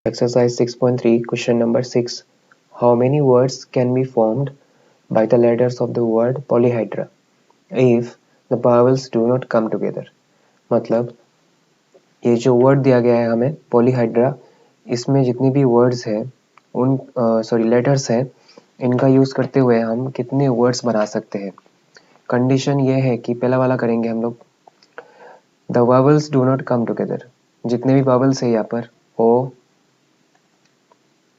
Exercise 6.3, question number 6. How many words can be formed by the letters of the word polyhedra if the vowels do not come together? मतलब ये जो word दिया गया है हमें polyhedra, इसमें जितनी भी वर्ड्स हैं उन लेटर्स हैं, इनका यूज़ करते हुए हम कितने वर्ड्स बना सकते हैं। कंडीशन ये है कि पहला वाला करेंगे हम लोग, the vowels do not come together, जितने भी vowels है यहाँ पर ओ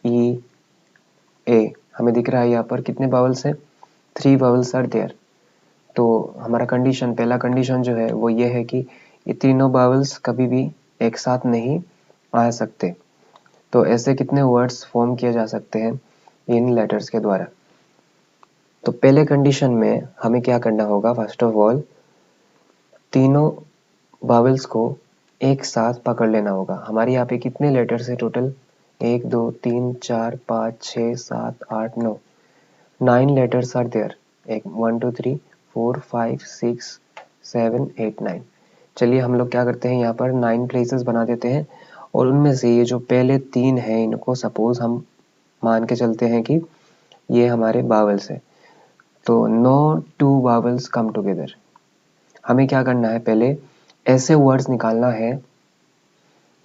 ई ए हमें दिख रहा है यहाँ पर कितने वावल्स हैं, 3 वावल्स आर देयर। तो हमारा कंडीशन, पहला कंडीशन जो है वो ये है कि ये तीनों वावल्स कभी भी एक साथ नहीं आ सकते। तो ऐसे कितने वर्ड्स फॉर्म किए जा सकते हैं इन लेटर्स के द्वारा। तो पहले कंडीशन में हमें क्या करना होगा, फर्स्ट ऑफ ऑल तीनों वावल्स को एक साथ पकड़ लेना होगा। हमारे यहाँ पे कितने लेटर्स है टोटल, 1 2 3 4 5 6 7 8 9, 9 letters are there। 1 2 3 4 5 6 7 8 9। चलिए हम लोग क्या करते हैं, यहाँ पर 9 प्लेसेस बना देते हैं और उनमें से ये जो पहले 3 हैं इनको सपोज हम मान के चलते हैं कि ये हमारे बावल्स है। तो नो 2 बावल्स कम टुगेदर। हमें क्या करना है, पहले ऐसे वर्ड्स निकालना है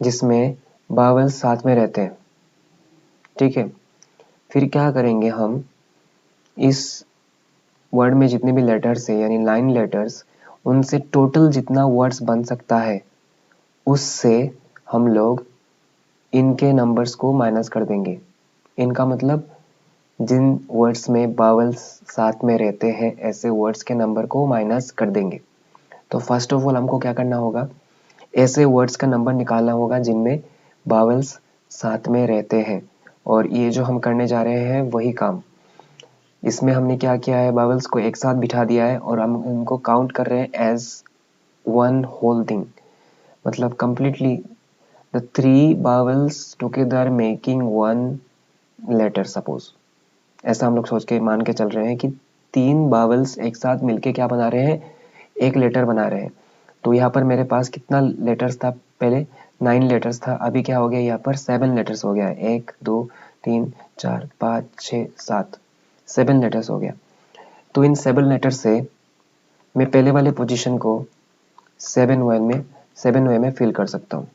जिसमें बावल्स साथ में रहते हैं, ठीक है। फिर क्या करेंगे हम, इस वर्ड में जितने भी लेटर्स है यानी 9 लेटर्स, उनसे टोटल जितना वर्ड्स बन सकता है उससे हम लोग इनके नंबर्स को माइनस कर देंगे। इनका मतलब जिन वर्ड्स में बावल्स साथ में रहते हैं ऐसे वर्ड्स के नंबर को माइनस कर देंगे। तो फर्स्ट ऑफ ऑल हमको क्या करना होगा, ऐसे वर्ड्स का नंबर निकालना होगा जिनमें बावल्स साथ में रहते हैं। और ये जो हम करने जा रहे हैं वही काम, इसमें हमने क्या किया है, बावल्स को एक साथ बिठा दिया है और हम उनको काउंट कर रहे हैं एज वन होल थिंग। मतलब completely the 3 vowels together making one letter suppose. ऐसा हम लोग सोच के मान के चल रहे हैं कि 3 बावल्स एक साथ मिलके क्या बना रहे हैं, एक लेटर बना रहे हैं। तो यहाँ पर मेरे पास कितना लेटर्स था, पहले 9 लेटर्स था, अभी क्या हो गया यहाँ पर 7 लेटर्स हो गया है। 1 2 3 4 5 6 7, 7 लेटर्स हो गया। तो इन 7 लेटर से मैं पहले वाले पोजीशन को 7 वे में फिल कर सकता हूँ,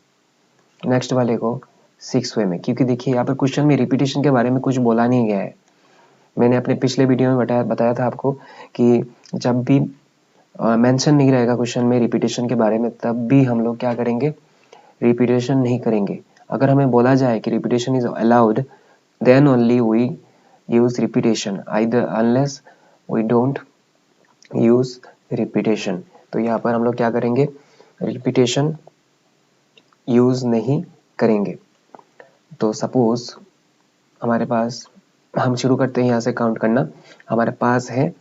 नेक्स्ट वाले को 6 वे में। क्योंकि देखिए यहाँ पर क्वेश्चन में रिपीटेशन के बारे में कुछ बोला नहीं गया है। मैंने अपने पिछले वीडियो में बताया था आपको कि जब भी मेंशन नहीं रहेगा क्वेश्चन में रिपीटेशन के बारे में, तब भी हम लोग क्या करेंगे, रिपीटेशन नहीं करेंगे। अगर हमें बोला जाए कि repetition is allowed, then only we use repetition, either unless we don't use repetition. तो यहाँ पर हम लोग क्या करेंगे, रिपीटेशन यूज नहीं करेंगे। तो सपोज हमारे पास, हम शुरू करते हैं यहाँ से काउंट करना। हमारे पास है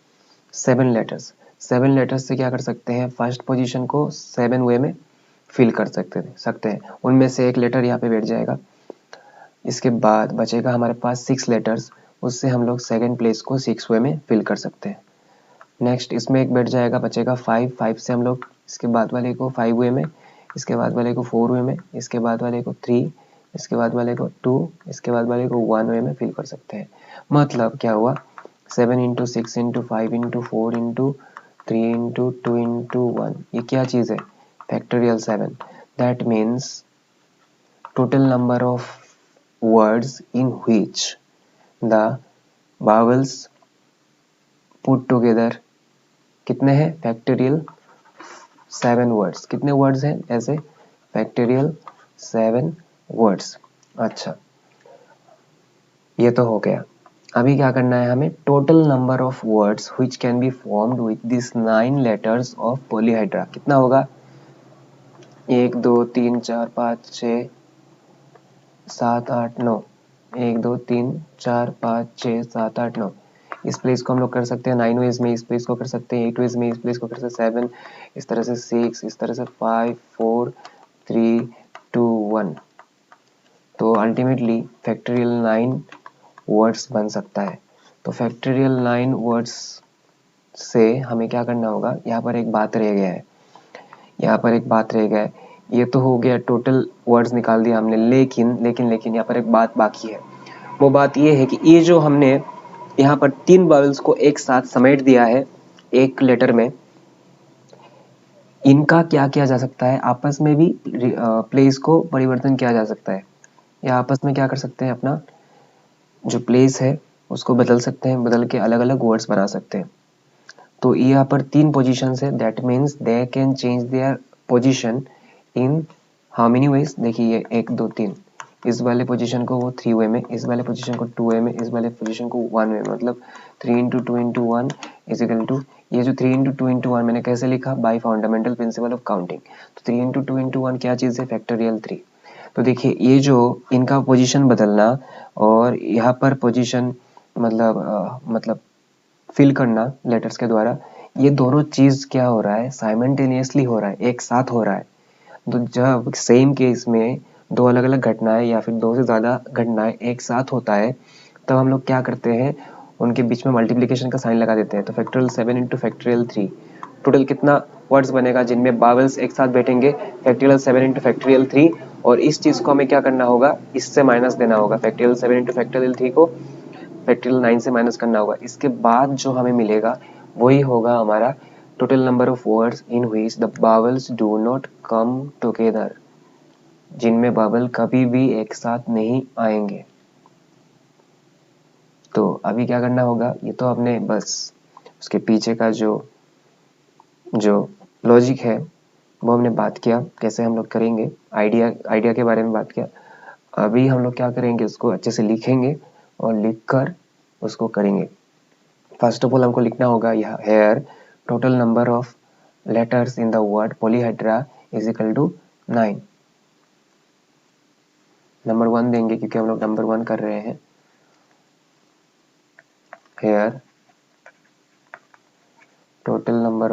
7 लेटर्स। 7 लेटर्स से क्या कर सकते हैं, फर्स्ट पोजीशन को 7 वे में फिल कर सकते हैं। उनमें से एक लेटर यहाँ पे बैठ जाएगा। इसके बाद बचेगा हमारे पास 6 लेटर्स, उससे हम लोग सेकंड प्लेस को 6 वे में फिल कर सकते हैं। नेक्स्ट इसमें एक बैठ जाएगा, बचेगा 5 से हम लोग इसके बाद वाले को 5 वे में, इसके बाद वाले को 4 वे में, इसके बाद वाले को 3, इसके बाद वाले को 2, इसके बाद वाले को 1 वे में फिल कर सकते हैं। मतलब क्या हुआ, 7 into 6 into 5 into 4 into 3 into 2 into 1, ये क्या चीज़ है, factorial 7। That means total number of words in which the vowels put together कितने हैं, फैक्टोरियल 7 वर्ड्स। कितने वर्ड्स हैं ऐसे, फैक्टोरियल 7 वर्ड्स। अच्छा, ये तो हो गया। अभी क्या करना है हमें, total number of words which can be formed with this 9 letters of polyhedra कितना होगा, 1 2 3 4 5 6 7 8 9, 1 2 3 4 5 6 7 8 9। इस प्लेस को हम लोग कर सकते हैं 9 वेज में, इस प्लेस को कर सकते हैं 8 वेज में, इस प्लेस को कर सकते हैं 7, इस तरह से 6, इस तरह से 5 4 3 2 1। तो अल्टीमेटली फैक्टोरियल 9 वर्ड्स बन सकता है। तो फैक्टोरियल 9 वर्ड्स से हमें क्या करना होगा, यहाँ पर एक बात रह गया है, यहाँ पर एक बात रह गया है ये तो हो गया, टोटल वर्ड्स निकाल दिया हमने। लेकिन यहाँ पर एक बात बाकी है। वो बात ये है कि ये जो हमने यहाँ पर 3 वावल्स को एक साथ समेट दिया है एक लेटर में, इनका क्या किया जा सकता है, आपस में भी प्लेस को परिवर्तन किया जा सकता है, या आपस में क्या कर सकते हैं, अपना जो प्लेस है उसको बदल सकते हैं, बदल के अलग अलग वर्ड्स बना सकते हैं। तो यहाँ पर 3 पोजीशंस है, that means they can change their position in how many ways. देखिए ये 1 2 3, इस वाले पोजीशन को वो 3 वे में, इस वाले पोजीशन को 2 वे में, इस वाले पोजीशन को 1 वे में, मतलब 3 into 2 into 1 is equal to, ये जो 3 इंटू 2 इंटू 1 मैंने कैसे लिखा, by fundamental principle of counting. तो 3 इंटू 2 इंटू 1 क्या चीज़ है, फैक्टोरियल 3। तो देखिए ये जो इनका पोजीशन बदलना और यहाँ पर पोजीशन मतलब फिल करना लेटर्स के द्वारा, ये दोनों चीज क्या हो रहा है, साइमल्टेनियसली हो रहा है, एक साथ हो रहा है। तो जब सेम केस में दो अलग अलग घटनाएं या फिर दो से ज्यादा घटनाएं एक साथ होता है, तब हम लोग क्या करते हैं, उनके बीच में मल्टीप्लिकेशन का साइन लगा देते हैं। तो फैक्टोरियल 7 इंटू फैक्टोरियल 3, टोटल कितना वर्ड्स बनेगा जिनमें बावल्स एक साथ बैठेंगे, फैक्टोरियल 7 इंटू फैक्टोरियल 3। और इस चीज को हमें क्या करना होगा, इससे माइनस देना होगा, फैक्टोरियल 7 इंटू फैक्टोरियल 3 को फैक्टोरियल 9 से माइनस करना होगा। इसके बाद जो हमें मिलेगा वही होगा हमारा total number of words in which the bowels do not come together, जिनमें बावल कभी भी एक साथ नहीं आएंगे। तो अभी क्या करना होगा, ये तो आपने बस उसके पीछे का जो लॉजिक है वो हमने बात किया, कैसे हम लोग करेंगे, आइडिया के बारे में बात किया। अभी हम लोग क्या करेंगे, उसको अच्छे से लिखेंगे और लिखकर उसको करेंगे। फर्स्ट ऑफ ऑल हमको लिखना होगा यहाँ here total number of letters in the word polyhedra is equal to 9। Number 1 देंगे क्योंकि हम लोग नंबर 1 कर रहे हैं। Here total number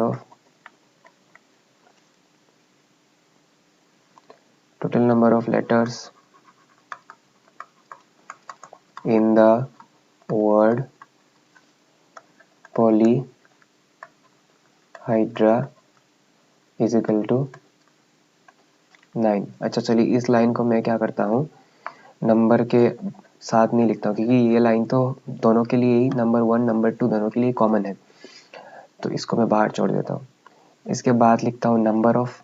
of letters in the word polyhedra is equal to 9। अच्छा चलिए, इस लाइन को मैं क्या करता हूँ, नंबर के साथ नहीं लिखता हूँ, क्योंकि ये लाइन तो दोनों के लिए ही, नंबर 1 नंबर 2 दोनों के लिए कॉमन है, तो इसको मैं बाहर छोड़ देता हूँ। इसके बाद लिखता हूँ नंबर ऑफ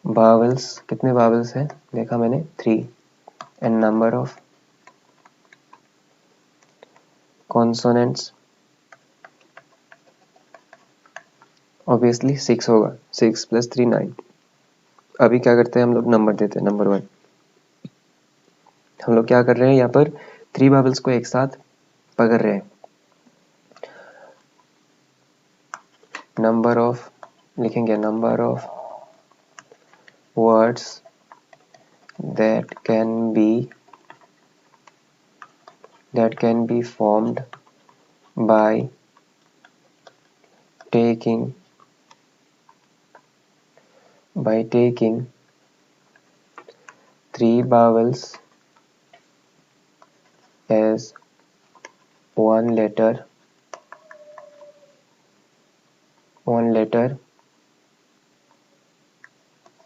बावल्स, कितने बावल्स हैं देखा मैंने 3, and number of consonants obviously 6 होगा, 6 + 3 9। अभी क्या करते हैं हम लोग, नंबर देते हैं। नंबर 1 हम लोग क्या कर रहे हैं, यहाँ पर 3 बावल्स को एक साथ पकड़ रहे हैं। नंबर ऑफ लिखेंगे, number of words that can be formed by taking 3 vowels as one letter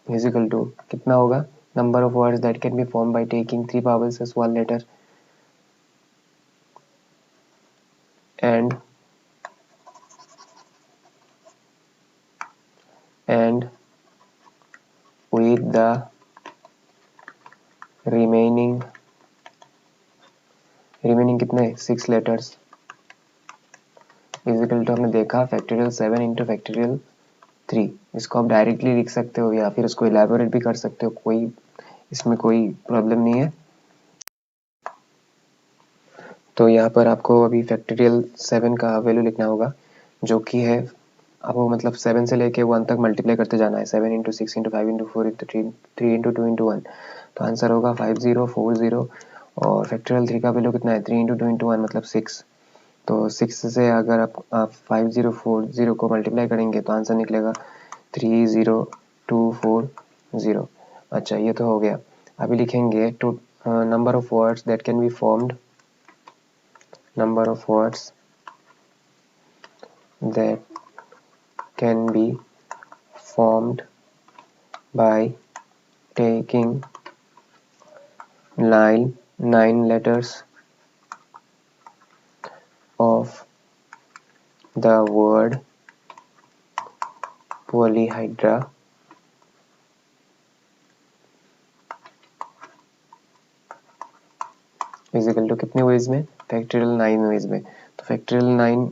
is equal to कितना होगा, number of words that can be formed by taking 3 vowels as one letter and with the remaining कितने 6 letters is equal to, हमने देखा factorial 7 into factorial 3। इसको आप directly लिख सकते हो या फिर उसको इलेबोरेट भी कर सकते हो, इसमें कोई प्रॉब्लम नहीं है। तो यहाँ पर आपको अभी फैक्टोरियल 7 का वैल्यू लिखना होगा, जो कि है आपको मतलब 7 से लेके 1 तक मल्टीप्लाई करते जाना है, 7 into 6 into 5 into 4 into 3 into 2 into 1। तो आंसर होगा 5040। और फैक्टोरियल 3 का वैल्यू कितना है, 3 इंटू 2 इंटू 1 मतलब 6। तो 6 से अगर आप 5040 को मल्टीप्लाई करेंगे तो आंसर निकलेगा 30240। अच्छा ये तो हो गया। अभी लिखेंगे to number of words that can be formed, number of words that can be formed by taking nine letters of the word polyhedra is equal to कितने वेज में, फैक्टोरियल 9 वेज में। तो factorial 9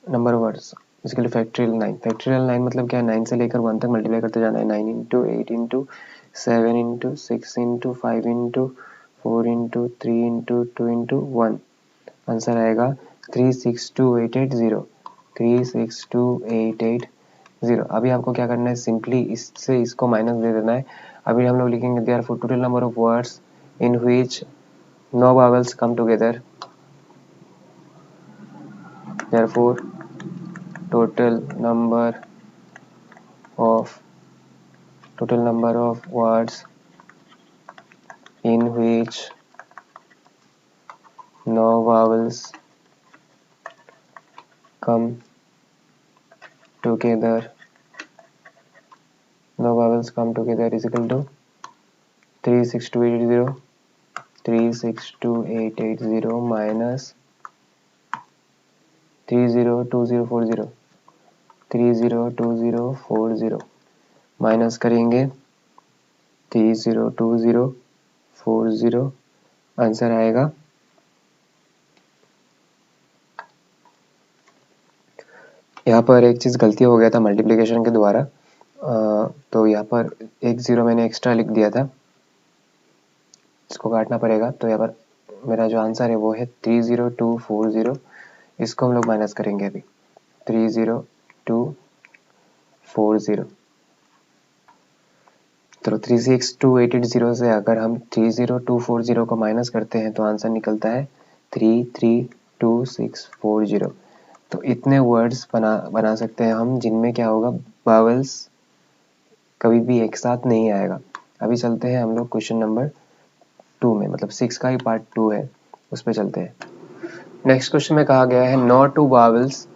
number words is equal to factorial 9। Factorial 9 मतलब क्या है, 9 से लेकर 1 तक मल्टीप्लाई करते जाना है। 9 into 8 into 7 into 6 into 5 into 4 into 3 into 2 into 1। Answer आएगा 362880। 362880। अभी आपको क्या करना है, सिंपली इससे इसको माइनस दे देना है। अभी हम लोग लिखेंगे therefore total number of words in which no vowels come together, therefore total number of words in which no vowels come together is equal to 36280 minus 302040 minus करेंगे 302040। आंसर आएगा यहाँ पर एक चीज़ गलती हो गया था मल्टीप्लिकेशन के द्वारा, तो यहाँ पर एक ज़ीरो मैंने एक्स्ट्रा लिख दिया था, इसको काटना पड़ेगा। तो यहाँ पर मेरा जो आंसर है वो है 30240। इसको हम लोग माइनस करेंगे अभी 30240। तो 362880 से अगर हम 30240 को माइनस करते हैं तो आंसर निकलता है 332640। तो इतने वर्ड्स बना सकते हैं हम जिनमें क्या होगा, वावल्स कभी भी एक साथ नहीं आएगा। अभी चलते हैं हम लोग क्वेश्चन नंबर 2 में, मतलब 6 का ही पार्ट 2 है, उस पर चलते हैं। नेक्स्ट क्वेश्चन में कहा गया है no two vowels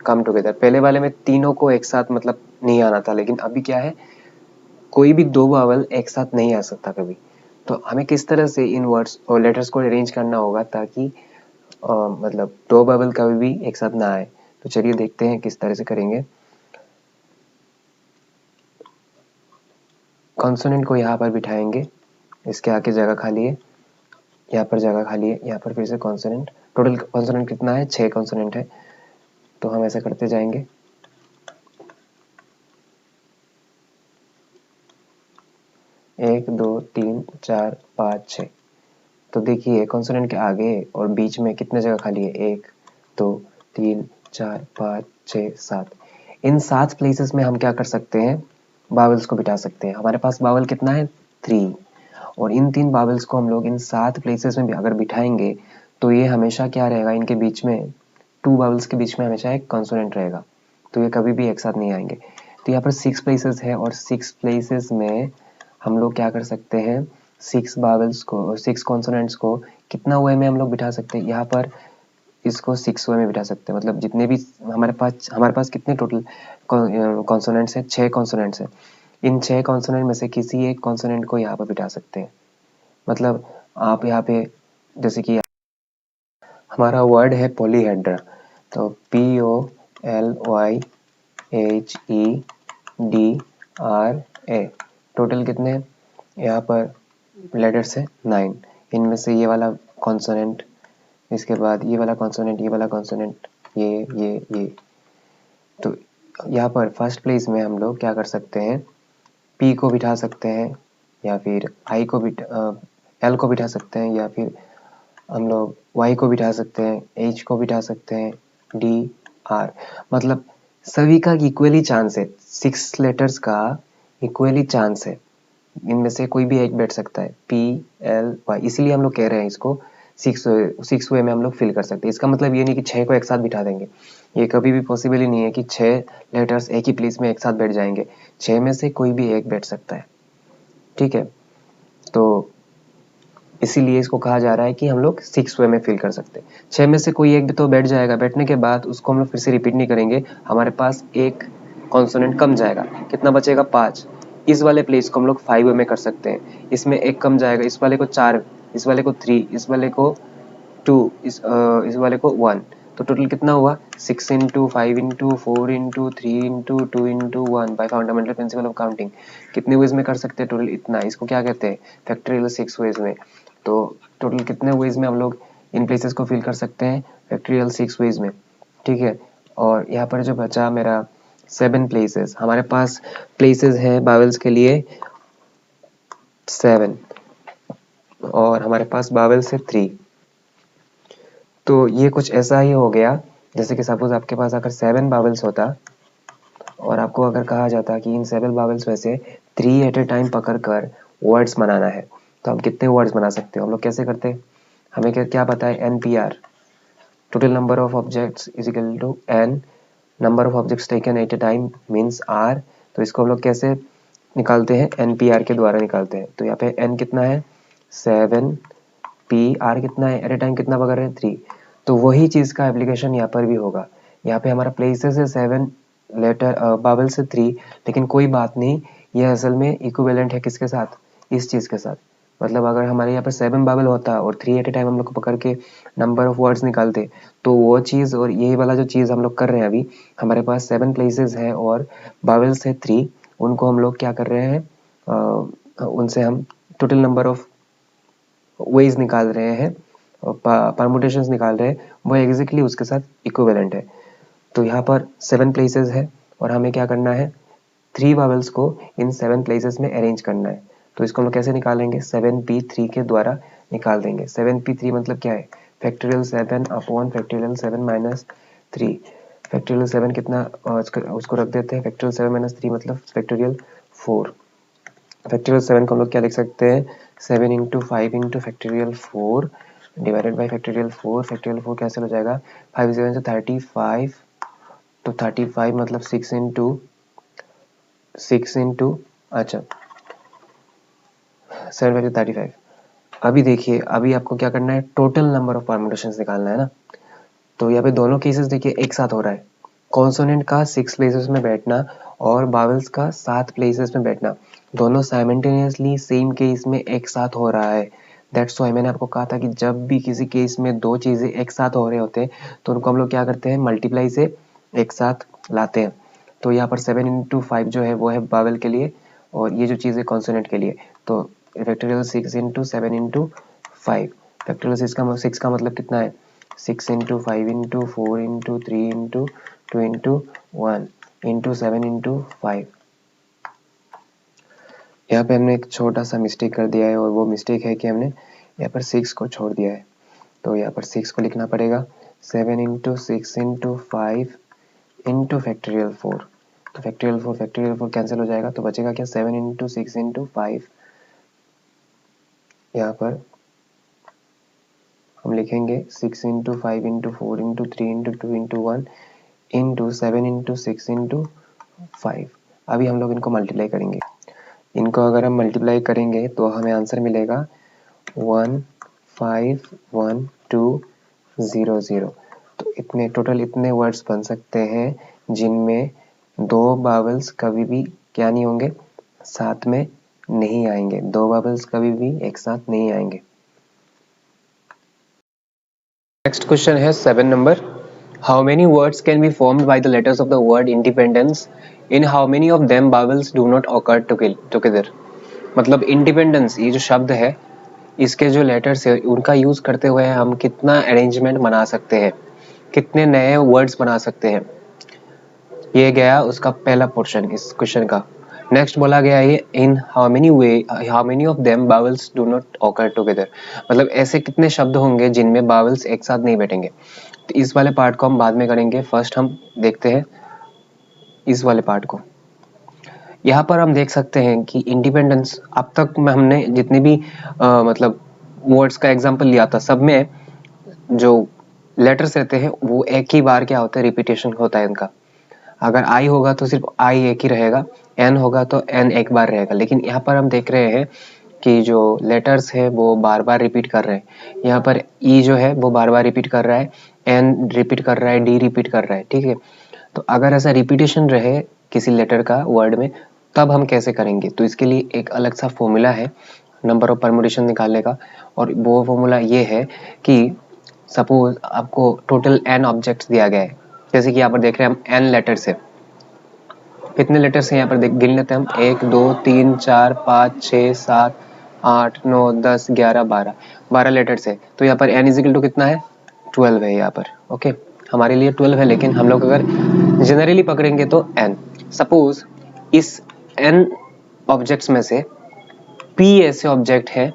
come together. पहले वाले में तीनों को एक साथ मतलब नहीं आना था, लेकिन अभी क्या है, कोई भी दो वावल एक साथ नहीं आ सकता कभी। तो हमें किस तरह से इन वर्ड्स और लेटर्स को अरेंज करना होगा ताकि मतलब दो वावल कभी भी एक साथ ना आए। तो चलिए देखते हैं किस तरह से करेंगे। कॉन्सोनेंट को यहाँ पर बिठाएंगे, इसके आगे जगह खाली है, यहाँ पर जगह खाली है, यहाँ पर फिर से कॉन्सोनेंट। टोटल कॉन्सोनेंट कितना है, 6 कॉन्सोनेंट है। तो हम ऐसे करते जाएंगे। एक, दो, तीन, चार, 5, 6। तो देखिए कॉन्सोनेंट के आगे और बीच में कितने जगह खाली है, 1, 2, 3, 4, 5, 6, 7। इन 7 प्लेसेस में हम क्या कर सकते हैं, बावल्स को बिठा सकते हैं। हमारे पास बावल कितना है, 3। और इन 3 बावल्स को हम लोग इन 7 प्लेसेस में भी अगर बिठाएंगे तो ये हमेशा क्या रहेगा, इनके बीच में 2 बावल्स के बीच में हमेशा एक कॉन्सोनेंट रहेगा, तो ये कभी भी एक साथ नहीं आएंगे। तो यहाँ पर 6 प्लेसेस है और 6 प्लेसेस में हम लोग क्या कर सकते हैं, 6 बावल्स को, 6 कॉन्सोनेंट्स को कितना वे में हम लोग बिठा सकते हैं, यहाँ पर इसको 6 वे में बिठा सकते हैं। मतलब जितने भी हमारे पास कितने टोटल कॉन्सोनेंट्स हैं, 6 कॉन्सोनेंट्स हैं। इन 6 कॉन्सोनेंट में से किसी एक कॉन्सोनेंट को यहाँ पर बिठा सकते हैं। मतलब आप यहाँ पे जैसे कि हमारा वर्ड है पॉलीहेड्रा, तो POLYHEDRA। टोटल कितने यहाँ पर लेटर्स है 9। इनमें से ये वाला कॉन्सोनेंट, इसके बाद ये वाला कॉन्सोनेंट, ये वाला कॉन्सोनेंट, ये। तो यहाँ पर फर्स्ट प्लेस में हम लोग क्या कर सकते हैं, P को बिठा सकते हैं, या फिर L को बिठा सकते हैं, या फिर हम लोग Y को बिठा सकते हैं, H को बिठा सकते हैं, D, R। मतलब सभी का इक्वली चांस है, 6 लेटर्स का इक्वली चांस है, इनमें से कोई भी एक बैठ सकता है, P, L, Y। इसीलिए हम लोग कह रहे हैं इसको 6 वे में हम लोग फिल कर सकते हैं। इसका मतलब ये नहीं कि 6 को एक साथ बिठा देंगे, ये कभी भी पॉसिबल ही नहीं है कि 6 लेटर्स एक ही प्लेस में एक साथ बैठ जाएंगे। 6 में से कोई भी एक बैठ सकता है, ठीक है। तो इसीलिए इसको कहा जा रहा है कि हम लोग 6 वे में फिल कर सकते हैं। 6 में से कोई एक भी तो बैठ जाएगा, बैठने के बाद उसको हम लोग फिर से रिपीट नहीं करेंगे, हमारे पास एक कॉन्सोनेंट कम जाएगा, कितना बचेगा 5। इस वाले प्लेस को हम लोग 5 वे में कर सकते हैं, इसमें एक कम जाएगा, इस वाले को 4, इस वाले को 3, इस वाले को 2, इस वाले को 1, तो टोटल कितना हुआ 6 into 5 into 4 into 3 into 2 into 1 by fundamental principle of counting. कितने वेज में कर सकते हैं टोटल इतना, इसको क्या कहते हैं फैक्टोरियल 6 वेज में। तो टोटल कितने वेज में हम लोग इन प्लेसेस को फिल कर सकते हैं फैक्टोरियल 6 वेज में, ठीक है। और यहाँ पर जो बचा मेरा 7 प्लेसेस, हमारे पास प्लेसेस है बावल्स के लिए 7 और हमारे पास बावल्स है 3। तो ये कुछ ऐसा ही हो गया जैसे कि सपोज आपके पास अगर 7 बावल्स होता और आपको अगर कहा जाता कि इन 7 बावल्स में से 3 एट ए टाइम पकड़ कर वर्ड्स बनाना है, तो हम कितने वर्ड्स बना सकते हो, हम लोग कैसे करते हैं, हमें क्या पता है NPR, total number of objects is equal to n number of objects taken at a time means r। तो इसको हम लोग कैसे निकालते हैं, NPR के द्वारा निकालते हैं। तो यहाँ पे n कितना है 7, PR कितना है एट ए टाइम कितना पकड़ रहे हैं 3। तो वही चीज़ का एप्लीकेशन यहाँ पर भी होगा। यहाँ पे हमारा प्लेसेस है 7, लेटर बाबल से 3, लेकिन कोई बात नहीं, ये असल में इक्विवेलेंट है किसके साथ, इस चीज़ के साथ। मतलब अगर हमारे यहाँ पर 7 बाबल होता और 3 एट ए टाइम हम लोग को पकड़ के नंबर ऑफ वर्ड्स निकालते, तो वो चीज़ और यही वाला जो चीज़ हम लोग कर रहे हैं अभी, हमारे पास 7 प्लेसेस है और बाबल्स है 3, उनको हम लोग क्या कर रहे हैं, उनसे हम टोटल नंबर ऑफ वेज निकाल रहे हैं और परमुटेशंस निकाल रहे हैं, वो एग्जैक्टली उसके साथ इक्विवेलेंट है। तो यहाँ पर 7 प्लेसेस है और हमें क्या करना है 3 वावल्स को इन 7 प्लेसेस में अरेंज करना है। तो इसको हम लोग कैसे निकालेंगे 7p3 के द्वारा निकाल देंगे। 7p3 मतलब क्या है factorial 7 upon factorial 7 minus 3। Factorial 7 कितना उसको रख देते हैं, फैक्टोरियल 7 माइनस 3 मतलब फैक्टोरियल 4। फैक्टोरियल 7 को हम लोग क्या लिख सकते हैं 7 into 5 into factorial 4 divided by factorial 4। Factorial 4 cancel हो जाएगा, 5 7 से 35, तो 35 मतलब 6 इंटू अच्छा 7 5 35। अभी देखिए, अभी आपको क्या करना है टोटल नंबर ऑफ परम्यूटेशंस निकालना है ना। तो यहाँ पे दोनों केसेस देखिए एक साथ हो रहा है, कॉन्सोनेंट का 6 प्लेसेस में बैठना और बावल्स का 7 प्लेसेस में बैठना, दोनों साइमल्टेनियसली सेम केस में एक साथ हो रहा है। दैट्स वाई मैंने आपको कहा था कि जब भी किसी केस में दो चीज़ें एक साथ हो रहे होते हैं तो उनको हम लोग क्या करते हैं मल्टीप्लाई से एक साथ लाते हैं। तो यहाँ पर 7 इंटू 5 जो है वो है बावल के लिए और ये जो चीज़ है कॉन्सोनेंट के लिए। तो फैक्टोरियल 6 इंटू 7 इंटू 5, फैक्टोरियल 6 का मतलब कितना है 6 into 5 into 4 into 3 into 2 into 1 into 7 into 5। यहाँ पे हमने एक छोटा सा मिस्टेक कर दिया है और वो मिस्टेक है कि हमने यहाँ पर 6 को छोड़ दिया है। तो यहाँ पर 6 को लिखना पड़ेगा 7 इंटू 6 इंटू 5 इंटू फैक्टोरियल 4। तो फैक्टोरियल 4 कैंसिल हो जाएगा, तो बचेगा क्या 7 इंटू 6 इंटू 5। यहाँ पर हम लिखेंगे 6 into 5 into 4 into 3 into 2 into 1 into 7 into 6 into 5। अभी हम लोग इनको मल्टीप्लाई करेंगे, इनको अगर हम मल्टीप्लाई करेंगे तो हमें आंसर मिलेगा 1512000। तो इतने टोटल इतने वर्ड्स बन सकते हैं जिनमें दो बावल्स कभी भी क्या नहीं होंगे साथ में नहीं आएंगे, दो बावल्स कभी भी एक साथ नहीं आएंगे। नेक्स्ट क्वेश्चन है 7 number, how many words can be formed by the letters of the word independence, in how many of them bowels do not occur together. मतलब इंडिपेंडेंस ये जो शब्द है इसके जो लेटर्स है उनका यूज करते हुए हम कितना अरेंजमेंट बना सकते हैं, कितने नए वर्ड्स बना सकते हैं। ये गया उसका पहला पोर्शन इस क्वेश्चन का। नेक्स्ट बोला गया है in how many of them bowels do not occur together, मतलब ऐसे कितने शब्द होंगे जिनमें बावल्स एक साथ नहीं बैठेंगे। तो इस वाले पार्ट को हम बाद में करेंगे, फर्स्ट हम देखते हैं इस वाले पार्ट को। यहाँ पर हम देख सकते हैं कि इंडिपेंडेंस अब तक में हमने जितने भी मतलब वर्ड्स का एग्जांपल लिया था सब में जो लेटर्स रहते हैं वो एक ही बार क्या होता है रिपीटेशन होता है इनका। अगर आई होगा तो सिर्फ आई एक ही रहेगा, एन होगा तो एन एक बार रहेगा। लेकिन यहाँ पर हम देख रहे हैं कि जो लेटर्स है वो बार बार रिपीट कर रहे हैं। यहाँ पर ई जो है वो बार बार रिपीट कर रहा है, एन रिपीट कर रहा है, डी रिपीट कर रहा है, ठीक है। तो अगर ऐसा रिपीटेशन रहे किसी लेटर का वर्ड में तब हम कैसे करेंगे, तो इसके लिए एक अलग सा फॉर्मूला है नंबर ऑफ परमुटेशन निकालने का। और वो फॉर्मूला ये है कि सपोज आपको टोटल एन ऑब्जेक्ट्स दिया गया है, जैसे कि यहाँ पर देख रहे हैं हम एन लेटर्स है। कितने लेटर्स हैं यहाँ पर गिन लेते हैं हम, 1 2 3 4 5 6 7 8 9 10 11 12 लेटर्स है। तो यहाँ पर n इज इक्वल टू कितना है, 12 है यहाँ पर। ओके, हमारे लिए 12 है, लेकिन हम लोग अगर जनरली पकड़ेंगे तो n। सपोज इस n ऑब्जेक्ट्स में से p ऐसे ऑब्जेक्ट है,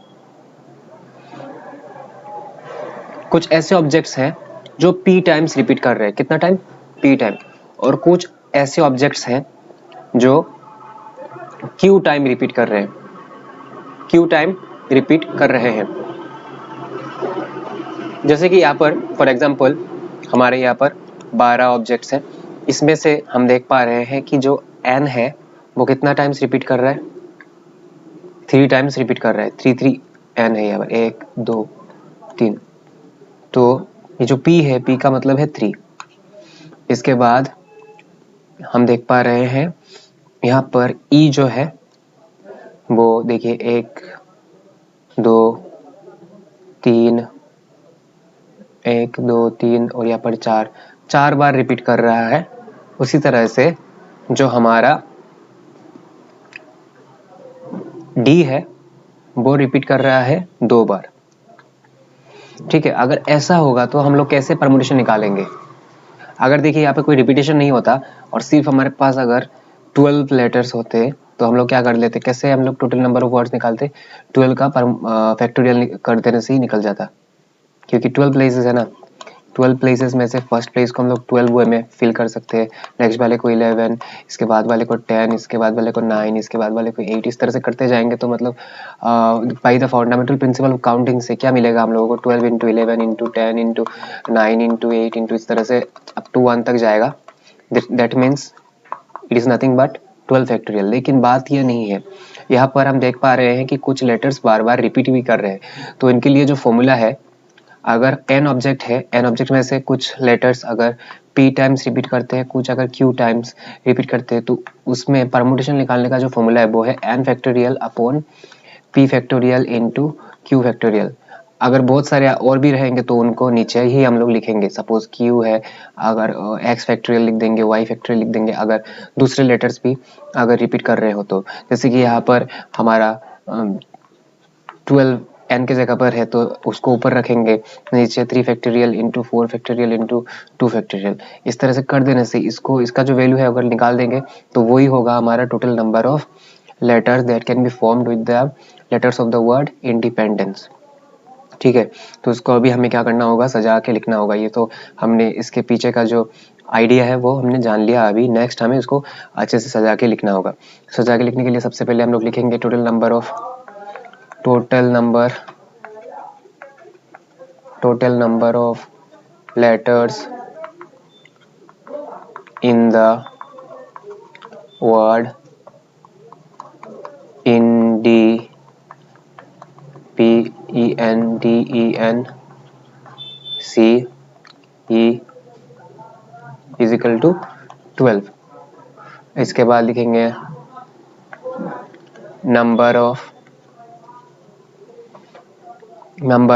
कुछ ऐसे ऑब्जेक्ट्स हैं जो p टाइम्स रिपीट कर रहे हैं। कितना टाइम, p टाइम। और कुछ ऐसे ऑब्जेक्ट्स हैं जो q टाइम रिपीट कर रहे हैं, q टाइम रिपीट कर रहे हैं। जैसे कि यहाँ पर फॉर एग्जांपल हमारे यहाँ पर 12 ऑब्जेक्ट्स हैं, इसमें से हम देख पा रहे हैं कि जो n है वो कितना टाइम्स रिपीट कर रहा है, 3 टाइम्स रिपीट कर रहा है। 3 n है यहाँ पर, 1 2 3। तो ये जो p है, p का मतलब है 3। इसके बाद हम देख पा रहे हैं यहाँ पर e जो है वो देखिए 1 2 3, 1 2 3 और यहाँ पर 4 बार रिपीट कर रहा है। उसी तरह से जो हमारा d है वो रिपीट कर रहा है 2 बार, ठीक है। अगर ऐसा होगा तो हम लोग कैसे परमुटेशन निकालेंगे। अगर देखिए यहाँ पे कोई रिपीटेशन नहीं होता और सिर्फ हमारे पास अगर 12 लेटर्स होते तो हम लोग क्या कर लेते, कैसे हम लोग टोटल नंबर ऑफ वर्ड्स निकालते, 12 का फैक्टोरियल कर देने से ही निकल जाता, क्योंकि 12 प्लेसेस है ना। 12 प्लेसेस में से फर्स्ट प्लेस को हम लोग 12 वे में फिल कर सकते हैं, नेक्स्ट वाले को 11, इसके बाद वाले को 10, इसके बाद वाले को 9, इसके बाद वाले को 8, इस तरह से करते जाएंगे। तो मतलब by the fundamental principle of counting से क्या मिलेगा हम लोगों को, 12 into 11 into 10 into 9 into 8 into इस तरह से अप टू 1 तक जाएगा। That means it is nothing but 12 factorial. लेकिन बात ये नहीं है, यहाँ पर हम देख पा रहे हैं कि कुछ लेटर्स बार बार रिपीट भी कर रहे हैं। तो इनके लिए जो फॉर्मूला है, अगर n ऑब्जेक्ट है, n ऑब्जेक्ट में से कुछ लेटर्स अगर p टाइम्स रिपीट करते हैं, कुछ अगर q टाइम्स रिपीट करते हैं, तो उसमें परमुटेशन निकालने का जो फॉर्मूला है वो है n factorial upon p factorial into q factorial. अगर बहुत सारे और भी रहेंगे तो उनको नीचे ही हम लोग लिखेंगे। सपोज q है, अगर x फैक्टोरियल लिख देंगे, y फैक्टोरियल लिख देंगे, अगर दूसरे लेटर्स भी अगर रिपीट कर रहे हो तो। जैसे कि यहाँ पर हमारा 12 n के जगह पर है तो उसको ऊपर रखेंगे, नीचे 3 factorial into 4 factorial into 2 factorial. इस तरह से कर देने से इसको, इसका जो वैल्यू है अगर निकाल देंगे तो वही होगा हमारा total number of letters that can be formed with the letters of the word independence, ठीक है। तो इसको अभी हमें क्या करना होगा, सजा के लिखना होगा। ये तो हमने इसके पीछे का जो आइडिया है वो हमने जान लिया। अभी नेक्स्ट हमें इसको अच्छे से सजा के लिखना होगा। सजा के लिखने के लिए सबसे पहले हम लोग लिखेंगे total number of letters in the word is equal to 12। इसके बाद लिखेंगे number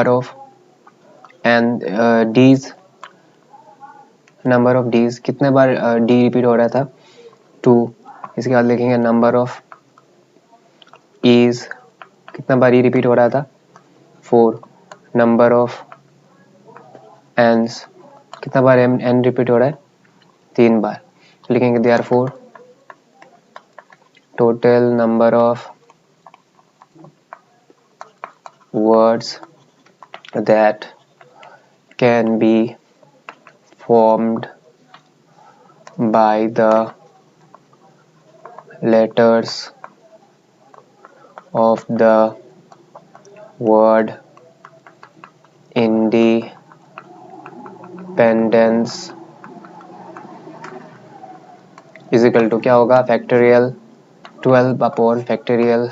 of and Ds, number of Ds कितने बार डी रिपीट हो रहा था, 2। इसके बाद लिखेंगे नंबर ऑफ ईज, कितना बार ई रिपीट हो रहा था, 4। नंबर ऑफ एंस, कितना बार एन रिपीट हो रहा है, 3 बार। लिखेंगे therefore total number of words that can be formed by the letters of the word independence is equal to क्या होगा, factorial 12 upon factorial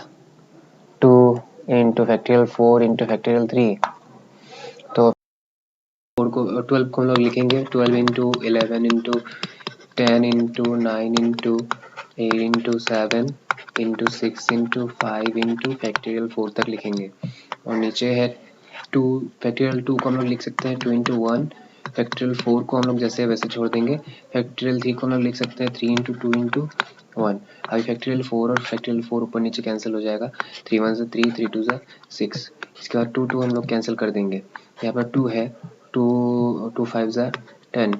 2 into factorial 4 into factorial 3। तो 4 को 12 को हम लोग लिखेंगे 12 into 11 into 10 into 9 into 8 into 7 into 6 into 5 into factorial 4 तक लिखेंगे। और नीचे है 2 फैक्टोरियल 2 को हम लोग लिख सकते हैं 2 इंटू 1। फैक्टोरियल 4 को हम लोग जैसे वैसे छोड़ देंगे। फैक्टोरियल 3 को हम लोग लिख सकते हैं 3 इंटू 2 इंटू 1। अभी फैक्टोरियल 4 और फैक्टोरियल 4 ऊपर नीचे कैंसिल हो जाएगा। 3 1 से 3, 3 2 से 6। इसके बाद 2 2 हम लोग कैंसिल कर देंगे। यहाँ पर 2 है, 2 5 से 10।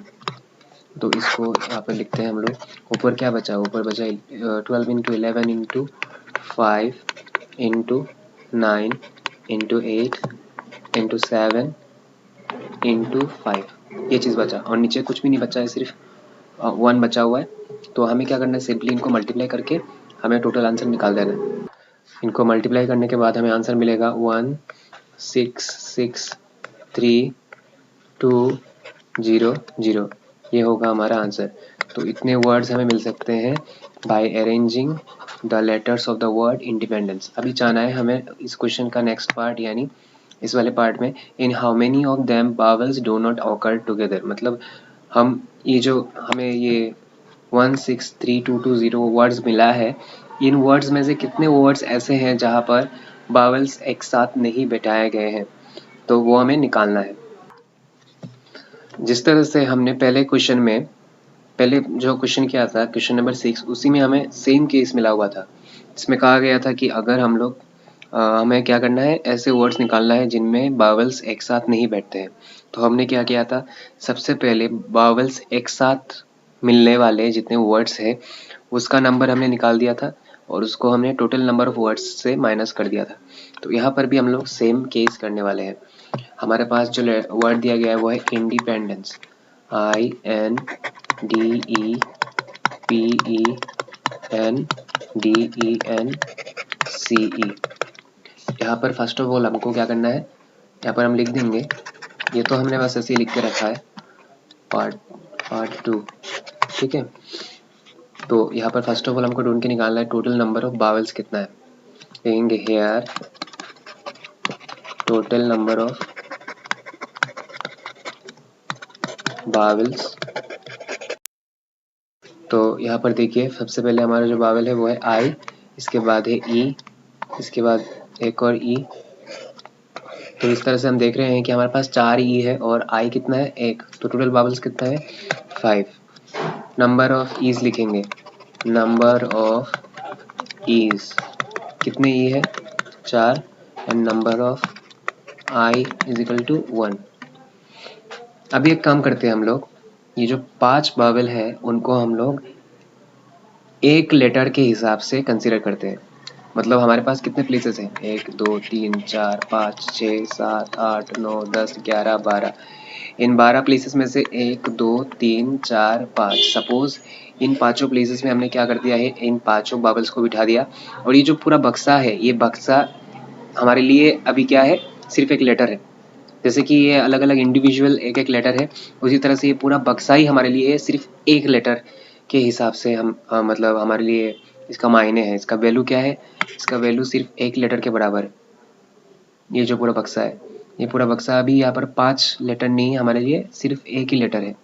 तो इसको यहाँ पर लिखते हैं हम लोग। ऊपर क्या बचा? ऊपर बचा 12 into 11 into 5 into 9 into 8 into 7 into 5, ये चीज़ बचा। और नीचे कुछ भी नहीं बचा है, सिर्फ 1 बचा हुआ है। तो हमें क्या करना है, सिंपली इनको मल्टीप्लाई करके हमें टोटल आंसर निकाल देना है। इनको मल्टीप्लाई करने के बाद हमें आंसर मिलेगा 1 6 6 3 2 0 0। ये होगा हमारा आंसर। तो इतने वर्ड्स हमें मिल सकते हैं by arranging the letters of the word independence. अभी जाना है हमें इस क्वेश्चन का नेक्स्ट पार्ट, यानी इस वाले पार्ट में in how many of them bowels do not occur together. मतलब हम ये जो हमें ये 1 6 3 2 2 0 वर्ड्स मिला है, इन वर्ड्स में से कितने वर्ड्स ऐसे हैं जहाँ पर बावल्स एक साथ नहीं बैठाए गए हैं, तो वो हमें निकालना है। जिस तरह से हमने पहले क्वेश्चन में पहले जो क्वेश्चन किया था, क्वेश्चन नंबर 6, उसी में हमें सेम केस मिला हुआ था। इसमें कहा गया था कि अगर हम लोग हमें क्या करना है, ऐसे वर्ड्स निकालना है जिनमें बावल्स एक साथ नहीं बैठते हैं। तो हमने क्या किया था, सबसे पहले बावल्स एक साथ मिलने वाले जितने वर्ड्स हैं उसका नंबर हमने निकाल दिया था और उसको हमने टोटल नंबर ऑफ वर्ड्स से माइनस कर दिया था। तो यहाँ पर भी हम लोग सेम केस करने वाले हैं। हमारे पास जो वर्ड दिया गया है वो है इंडिपेंडेंस, INDEPENDENCE। यहाँ पर फर्स्ट ऑफ ऑल हमको क्या करना है, यहाँ पर हम लिख देंगे, ये तो हमने बस ऐसे ही लिख के रखा है पार्ट 2, ठीक है। तो यहाँ पर फर्स्ट ऑफ ऑल हमको ढूंढ के निकालना है टोटल नंबर ऑफ बावल्स कितना है। लिखेंगे here total number of vowels. तो यहाँ पर देखिए सबसे पहले हमारा जो बावल है वो है आई, इसके बाद है ई, इसके बाद एक और ई। तो इस तरह से हम देख रहे हैं कि हमारे पास 4 ई है और आई कितना है 1, तो टोटल बावल्स कितना है 5। नंबर ऑफ ईज लिखेंगे, नंबर ऑफ ईज कितने ई है 4, and number of I is equal to 1। अभी एक काम करते हैं हम लोग, ये जो 5 बावल है उनको हम लोग एक लेटर के हिसाब से कंसीडर करते हैं। मतलब हमारे पास कितने प्लेसेस हैं, 1 2 3 4 5 6 7 8 9 10 11 12। इन 12 प्लेसेस में से 1 2 3 4 5, सपोज इन पांचों प्लेसेस में हमने क्या कर दिया है, इन पांचों बाबल्स को बिठा दिया। और ये जो पूरा बक्सा है, ये बक्सा हमारे लिए अभी क्या है, सिर्फ एक लेटर है। जैसे कि ये अलग अलग इंडिविजुअल एक एक लेटर है, उसी तरह से ये पूरा बक्सा ही हमारे लिए सिर्फ एक लेटर के हिसाब से हम मतलब हमारे लिए इसका मायने है, इसका वैल्यू क्या है, इसका वैल्यू सिर्फ एक लेटर के बराबर है। ये जो पूरा बक्सा है, ये पूरा बक्सा अभी यहाँ पर 5 लेटर नहीं है, हमारे लिए सिर्फ एक ही लेटर है।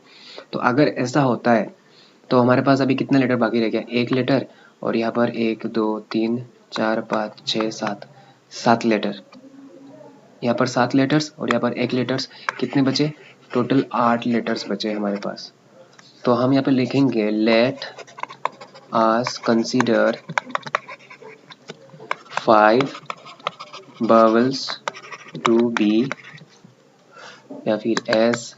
तो अगर ऐसा होता है तो हमारे पास अभी कितना लेटर बाकी रह गया, एक लेटर। और यहाँ पर 1 2 3 4 5 6 7, 7 लेटर। यहाँ पर 7 लेटर्स और यहाँ पर एक लेटर्स, कितने बचे, टोटल 8 लेटर्स बचे हमारे पास। तो हम यहाँ पे लिखेंगे let us consider 5 vowels to be, या फिर as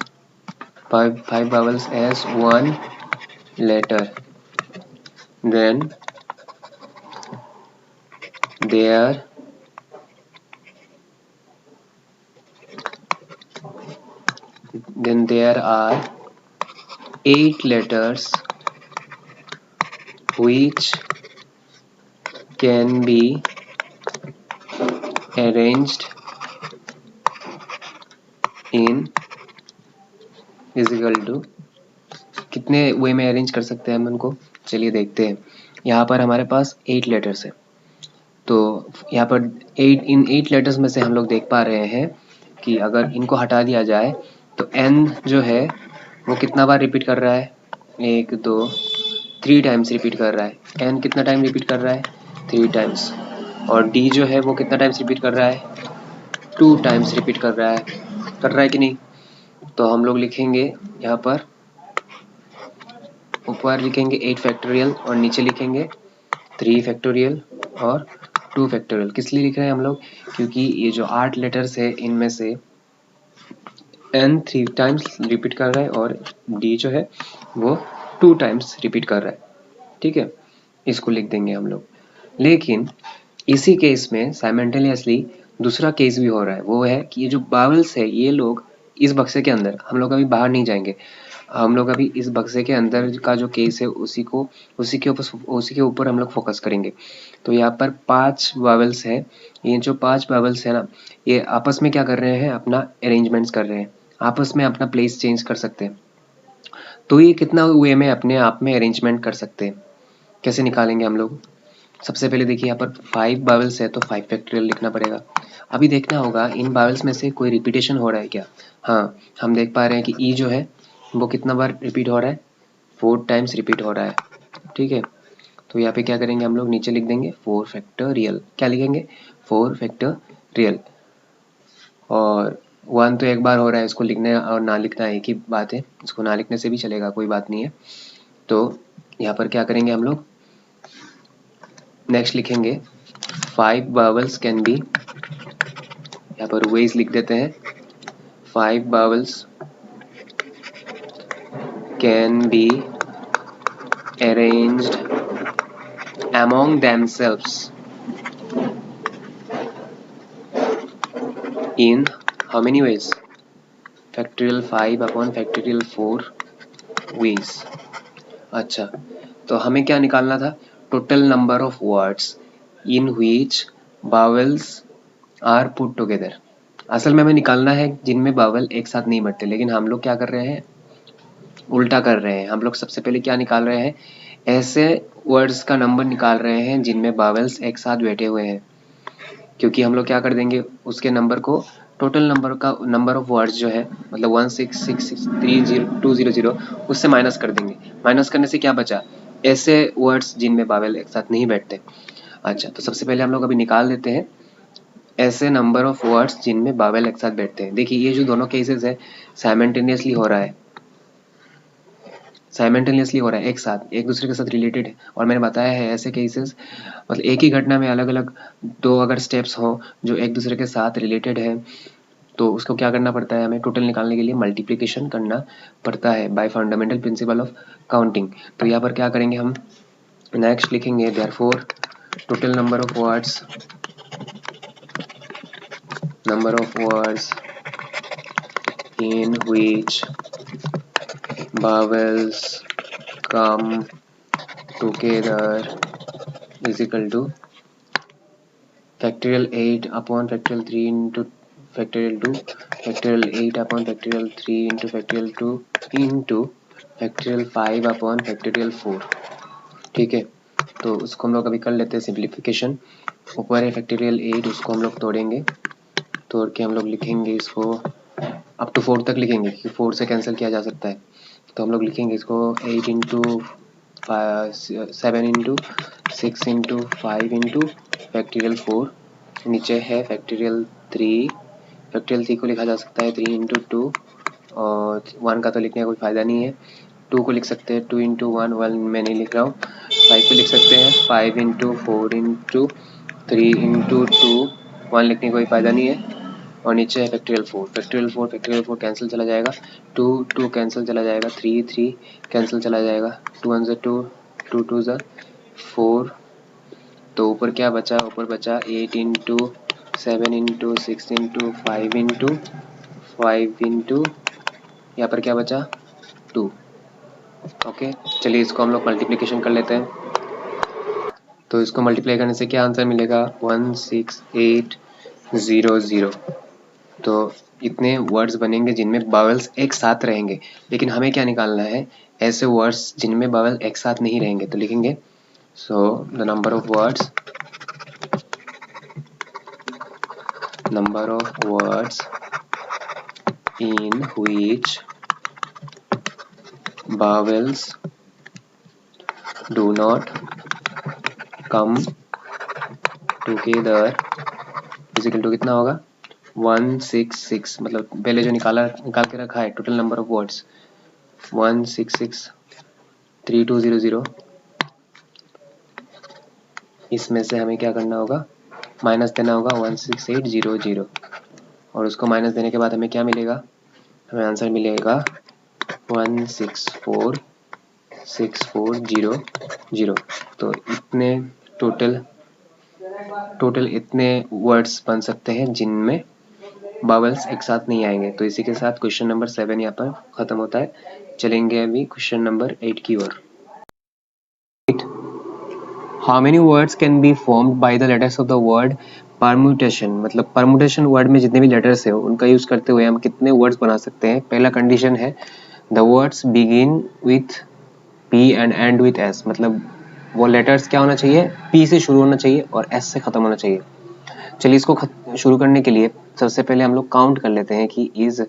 5 vowels as 1 letter, then there are 8 letters which can be arranged in is equal to, कितने वे में अरेंज कर सकते हैं हम उनको, चलिए देखते हैं। यहाँ पर हमारे पास 8 लेटर्स है, तो यहाँ पर 8 लेटर्स में से हम लोग देख पा रहे हैं कि अगर इनको हटा दिया जाए तो n जो है वो कितना बार रिपीट कर रहा है, 1 2 3 टाइम्स रिपीट कर रहा है। n कितना टाइम रिपीट कर रहा है, 3 टाइम्स। और d जो है वो कितना टाइम्स रिपीट कर रहा है, 2 टाइम्स रिपीट कर रहा है कि नहीं। तो हम लोग लिखेंगे यहाँ पर, ऊपर लिखेंगे 8 फैक्टोरियल और नीचे लिखेंगे 3 फैक्टोरियल और 2 फैक्टोरियल। किस लिए लिख रहे हैं हम लोग, क्योंकि ये जो 8 लेटर्स है इनमें से n 3 टाइम्स रिपीट कर रहा है और d जो है वो 2 टाइम्स रिपीट कर रहा है। ठीक है, इसको लिख देंगे हम लोग। लेकिन इसी केस में साइमल्टेनियसली दूसरा केस भी हो रहा है, वो है कि ये जो बावल्स है ये लोग इस बक्से के अंदर, हम लोग अभी बाहर नहीं जाएंगे, हम लोग अभी इस बक्से के अंदर का जो केस है उसी के ऊपर हम लोग फोकस करेंगे। तो यहाँ पर 5 वावल्स है, ये जो 5 वावल्स है ना, ये आपस में क्या कर रहे हैं, अपना अरेंजमेंट्स कर रहे हैं, आपस में अपना प्लेस चेंज कर सकते हैं। तो ये कितना वे में अपने आप में अरेंजमेंट कर सकते हैं, कैसे निकालेंगे हम लोग। सबसे पहले देखिए यहाँ पर 5 बावल्स है तो 5 फैक्टोरियल लिखना पड़ेगा। अभी देखना होगा इन बावल्स में से कोई रिपीटेशन हो रहा है क्या। हाँ, हम देख पा रहे हैं कि ई जो है वो कितना बार रिपीट हो रहा है, 4 टाइम्स रिपीट हो रहा है। ठीक है, तो यहाँ पे क्या करेंगे हम लोग, नीचे लिख देंगे 4 फैक्टोरियल। क्या लिखेंगे, 4 फैक्टोरियल। और 1 तो एक बार हो रहा है, इसको लिखने और ना लिखना एक ही बात है, इसको ना लिखने से भी चलेगा, कोई बात नहीं है। तो यहाँ पर क्या करेंगे हम लोग, नेक्स्ट लिखेंगे 5 बावल्स कैन बी, यहाँ पर वेज लिख देते हैं, 5 bowels can be arranged among themselves in how many ways, factorial 5 upon factorial 4 ways। अच्छा, तो हमें क्या निकालना था, total number of words in which vowels are put together. असल में हमें निकालना है जिनमें बावल एक साथ नहीं बढ़ते, लेकिन हम लोग क्या कर रहे हैं, उल्टा कर रहे हैं। हम लोग सबसे पहले क्या निकाल रहे हैं, ऐसे वर्ड्स का नंबर निकाल रहे हैं जिनमें बावल्स एक साथ बैठे हुए हैं, क्योंकि हम लोग क्या कर देंगे, उसके नंबर को टोटल नंबर का नंबर ऑफ वर्ड्स जो है, मतलब 166630200 उससे माइनस कर देंगे। माइनस करने से क्या बचा, ऐसे वर्ड्स जिनमें बावल एक साथ नहीं बैठते। अच्छा, तो सबसे पहले हम लोग अभी निकाल देते हैं ऐसे नंबर ऑफ वर्ड्स जिनमें बावल एक साथ बैठते हैं। देखिए ये जो दोनों केसेस है साइमल्टेनियसली हो रहा है, साइमल्टेनियसली हो रहा है, एक साथ एक दूसरे के साथ रिलेटेड है। और मैंने बताया है ऐसे केसेस, मतलब एक ही घटना में अलग अलग 2 अगर स्टेप्स हो जो एक दूसरे के साथ रिलेटेड है, तो उसको क्या करना पड़ता है, हमें टोटल निकालने के लिए मल्टीप्लिकेशन करना पड़ता है bye fundamental principle of counting. तो यहाँ पर क्या करेंगे हम, नेक्स्ट लिखेंगे therefore total number of words in which vowels come together is equal to factorial 8 upon factorial 3 into factorial 2, factorial 8 upon factorial 3 into factorial 2 into factorial 5 upon factorial 4। ठीक है, तो उसको हम लोग अभी कर लेते हैं सिंप्लीफिकेशन। ऊपर है फैक्टोरियल 8, उसको हम लोग तोड़ेंगे, तोड़ के हम लोग लिखेंगे इसको अप टू 4 तक लिखेंगे, क्योंकि 4 से कैंसिल किया जा सकता है। तो हम लोग लिखेंगे इसको 8 into 7 into 6 into 5 into factorial 4, नीचे है फैक्टोरियल 3, फैक्टोरियल 3 को लिखा जा सकता है 3 इंटू 2, और 1 का तो लिखने का कोई फ़ायदा नहीं है। 2 को लिख सकते हैं 2 इंटू 1, 1 मैं नहीं लिख रहा हूँ। 5 को लिख सकते हैं 5 इंटू 4 इंटू 3 इंटू 2, 1 लिखने का कोई फ़ायदा नहीं है। और नीचे है फैक्टोरियल 4, फैक्टोरियल 4 कैंसिल चला जाएगा, 2 कैंसिल चला जाएगा, 3 कैंसिल चला जाएगा, 2 1 2, 2 2 4। तो ऊपर क्या बचा, ऊपर बचा 8 इंटू 7 इंटू 6 इंटू 5 इंटू यहाँ पर क्या बचा 2। ओके, चलिए इसको हम लोग मल्टीप्लिकेशन कर लेते हैं। तो इसको मल्टीप्लाई करने से क्या आंसर मिलेगा, 16800। तो इतने वर्ड्स बनेंगे जिनमें बावल्स एक साथ रहेंगे, लेकिन हमें क्या निकालना है, ऐसे वर्ड्स जिनमें बावल एक साथ नहीं रहेंगे। तो लिखेंगे so the number of words number of words in which vowels do not come together is equal to कितना होगा 166, मतलब पहले जो निकाल के रखा है टोटल नंबर ऑफ वर्ड्स 1663200, इसमें से हमें क्या करना होगा, माइनस देना होगा 16800, और उसको माइनस देने के बाद हमें क्या मिलेगा, हमें आंसर मिलेगा 1646400। तो इतने टोटल इतने वर्ड्स बन सकते हैं जिनमें बावल्स एक साथ नहीं आएंगे। तो इसी के साथ क्वेश्चन नंबर 7 यहाँ पर खत्म होता है। चलेंगे अभी क्वेश्चन नंबर 8 की ओर। How many words can be formed by the letters of the word permutation, मतलब परम्यूटेशन वर्ड में जितने भी लेटर्स है उनका यूज करते हुए हम कितने वर्ड्स बना सकते हैं। पहला कंडीशन है the words begin with P and and with S, मतलब वो लेटर्स क्या होना चाहिए, पी से शुरू होना चाहिए और एस से खत्म होना चाहिए। चलिए इसको शुरू करने के लिए सबसे पहले हम लोग काउंट कर लेते हैं कि इस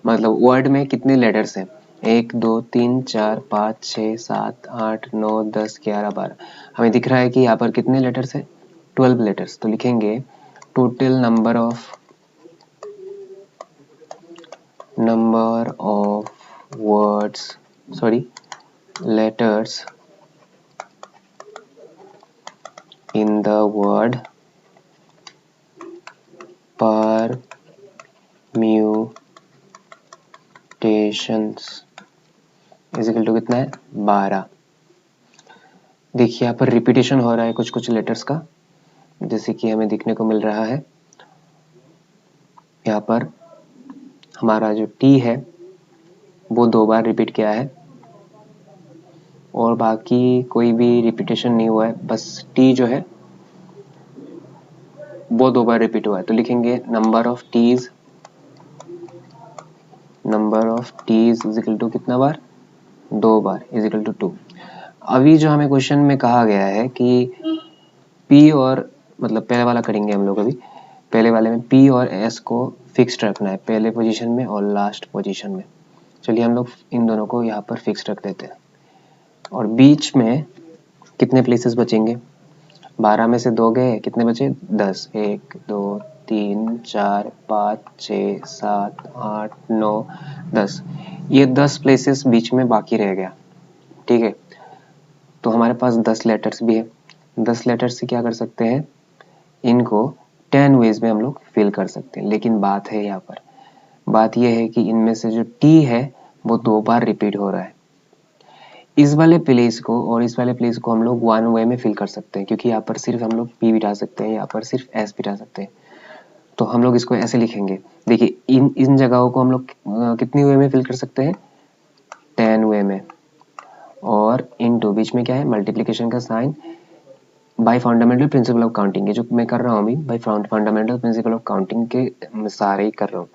मतलब वर्ड में कितने लेटर्स हैं। 1 2 3 4 5 6 7 8 9 10 11 12। हमें दिख रहा है कि यहाँ पर कितने लेटर्स हैं, 12 लेटर्स। तो लिखेंगे total number of words letters in the word permutations is equal to कितना है 12। देखिए यहाँ पर रिपीटेशन हो रहा है कुछ कुछ लेटर्स का, जैसे कि हमें दिखने को मिल रहा है यहाँ पर हमारा जो टी है वो 2 बार रिपीट किया है और बाकी कोई भी रिपीटेशन नहीं हुआ है, बस टी जो है वो 2 बार रिपीट हुआ है। तो लिखेंगे number of Ts is equal to कितना बार, 2 बार इज इक्वल टू 2। अभी जो हमें क्वेश्चन में कहा गया है कि पी और मतलब पहले वाला करेंगे हम लोग, अभी पहले वाले में पी और एस को फिक्स्ड रखना है पहले पोजीशन में और लास्ट पोजीशन में। चलिए हम लोग इन दोनों को यहाँ पर फिक्स रख देते हैं। और बीच में कितने प्लेसेस बचेंगे, 12 में से 2 गए, कितने बचे 10, 1 2 3 4 5 6 7 8 9 10, ये 10 प्लेसेस बीच में बाकी रह गया। ठीक है, तो हमारे पास 10 लेटर्स भी है। 10 लेटर्स से क्या कर सकते हैं, इनको 10 वेज में हम लोग फिल कर सकते हैं। लेकिन बात है यहाँ पर, बात यह है कि इनमें से जो टी है वो 2 बार रिपीट हो रहा है। इस वाले प्लेस को और इस वाले प्लेस को हम लोग 1 वे में फिल कर सकते हैं, क्योंकि यहाँ पर सिर्फ हम लोग पी बिठा सकते हैं, यहाँ पर सिर्फ एस बिठा सकते हैं। तो हम लोग इसको ऐसे लिखेंगे, देखिए इन जगहों को हम लोग कितनी वे में फिल कर सकते हैं, 10 वे में। और इनटू बीच में क्या है, मल्टीप्लिकेशन का sign by fundamental principle of counting, ये जो मैं कर रहा हूँ अभी by fundamental principle of counting के सारे ही कर रहा हूँ।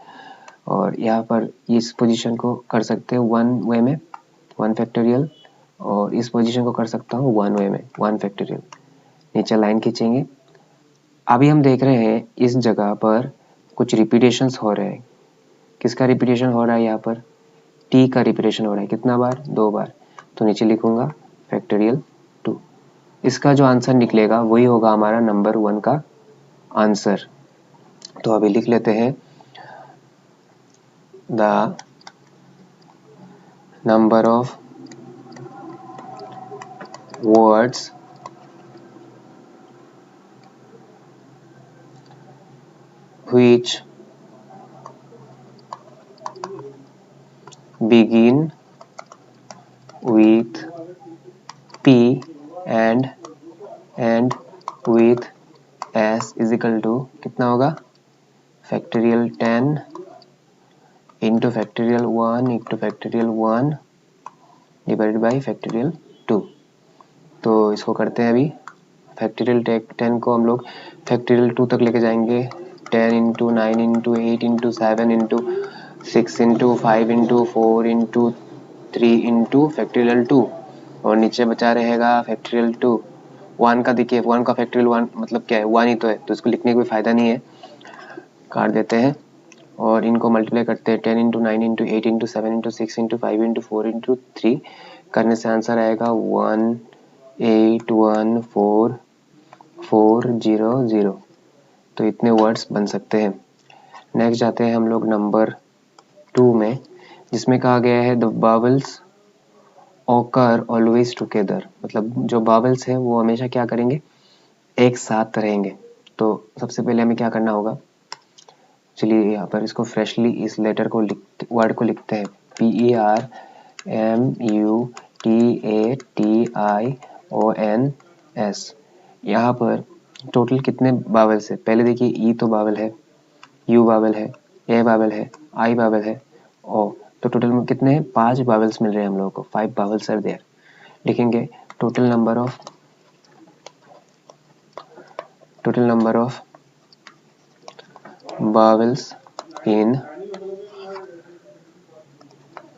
और यहाँ पर इस पोजीशन को कर सकते हैं 1 वे में 1 फैक्टोरियल, और इस पोजीशन को कर सकता हूँ 1 वे में 1 फैक्टोरियल। नीचे लाइन खींचेंगे। अभी हम देख रहे हैं इस जगह पर कुछ रिपीटेशंस हो रहे हैं। किसका रिपीटेशन हो रहा है, यहाँ पर टी का रिपीटेशन हो रहा है। कितना बार, 2 बार। तो नीचे लिखूंगा फैक्टोरियल 2। इसका जो आंसर निकलेगा वही होगा हमारा नंबर 1 का आंसर। तो अभी लिख लेते हैं the number of words which begin with P and with S is equal to कितना होगा, factorial 10 into factorial 1 into factorial 1 divided by factorial 2। तो इसको करते हैं अभी, फैक्टोरियल 10 को हम लोग फैक्टोरियल 2 तक लेके जाएंगे। 10 into 9 into 8 into 7 into 6 into 5 into 4 into 3 into factorial 2, और नीचे बचा रहेगा फैक्टोरियल 2। 1 का देखिए, 1 का फैक्टोरियल 1 मतलब क्या है, 1 ही तो है, तो इसको लिखने का कोई फायदा नहीं है। काट देते हैं और इनको मल्टीप्लाई करते हैं 10 into 9 into 8 into 7 into 6 into 5 into 4 into 3 करने से आंसर आएगा 181440। तो इतने वर्ड्स बन सकते हैं। नेक्स्ट जाते हैं हम लोग नंबर 2 में, जिसमें कहा गया है the bowels occur always together, मतलब जो बावल्स है वो हमेशा क्या करेंगे, एक साथ रहेंगे। तो सबसे पहले हमें क्या करना होगा, चलिए यहाँ पर इसको फ्रेशली इस लेटर को वर्ड को लिखते हैं PERMUTATIONS। यहाँ पर टोटल कितने बावल्स है, पहले देखिए ई तो बावल है, यू बावल है, ए बावल है, आई बावल है, ओ। तो टोटल में कितने हैं, 5 बावल्स मिल रहे हैं हम लोगों को, 5 बावल्स आर देयर। लिखेंगे total number of vowels in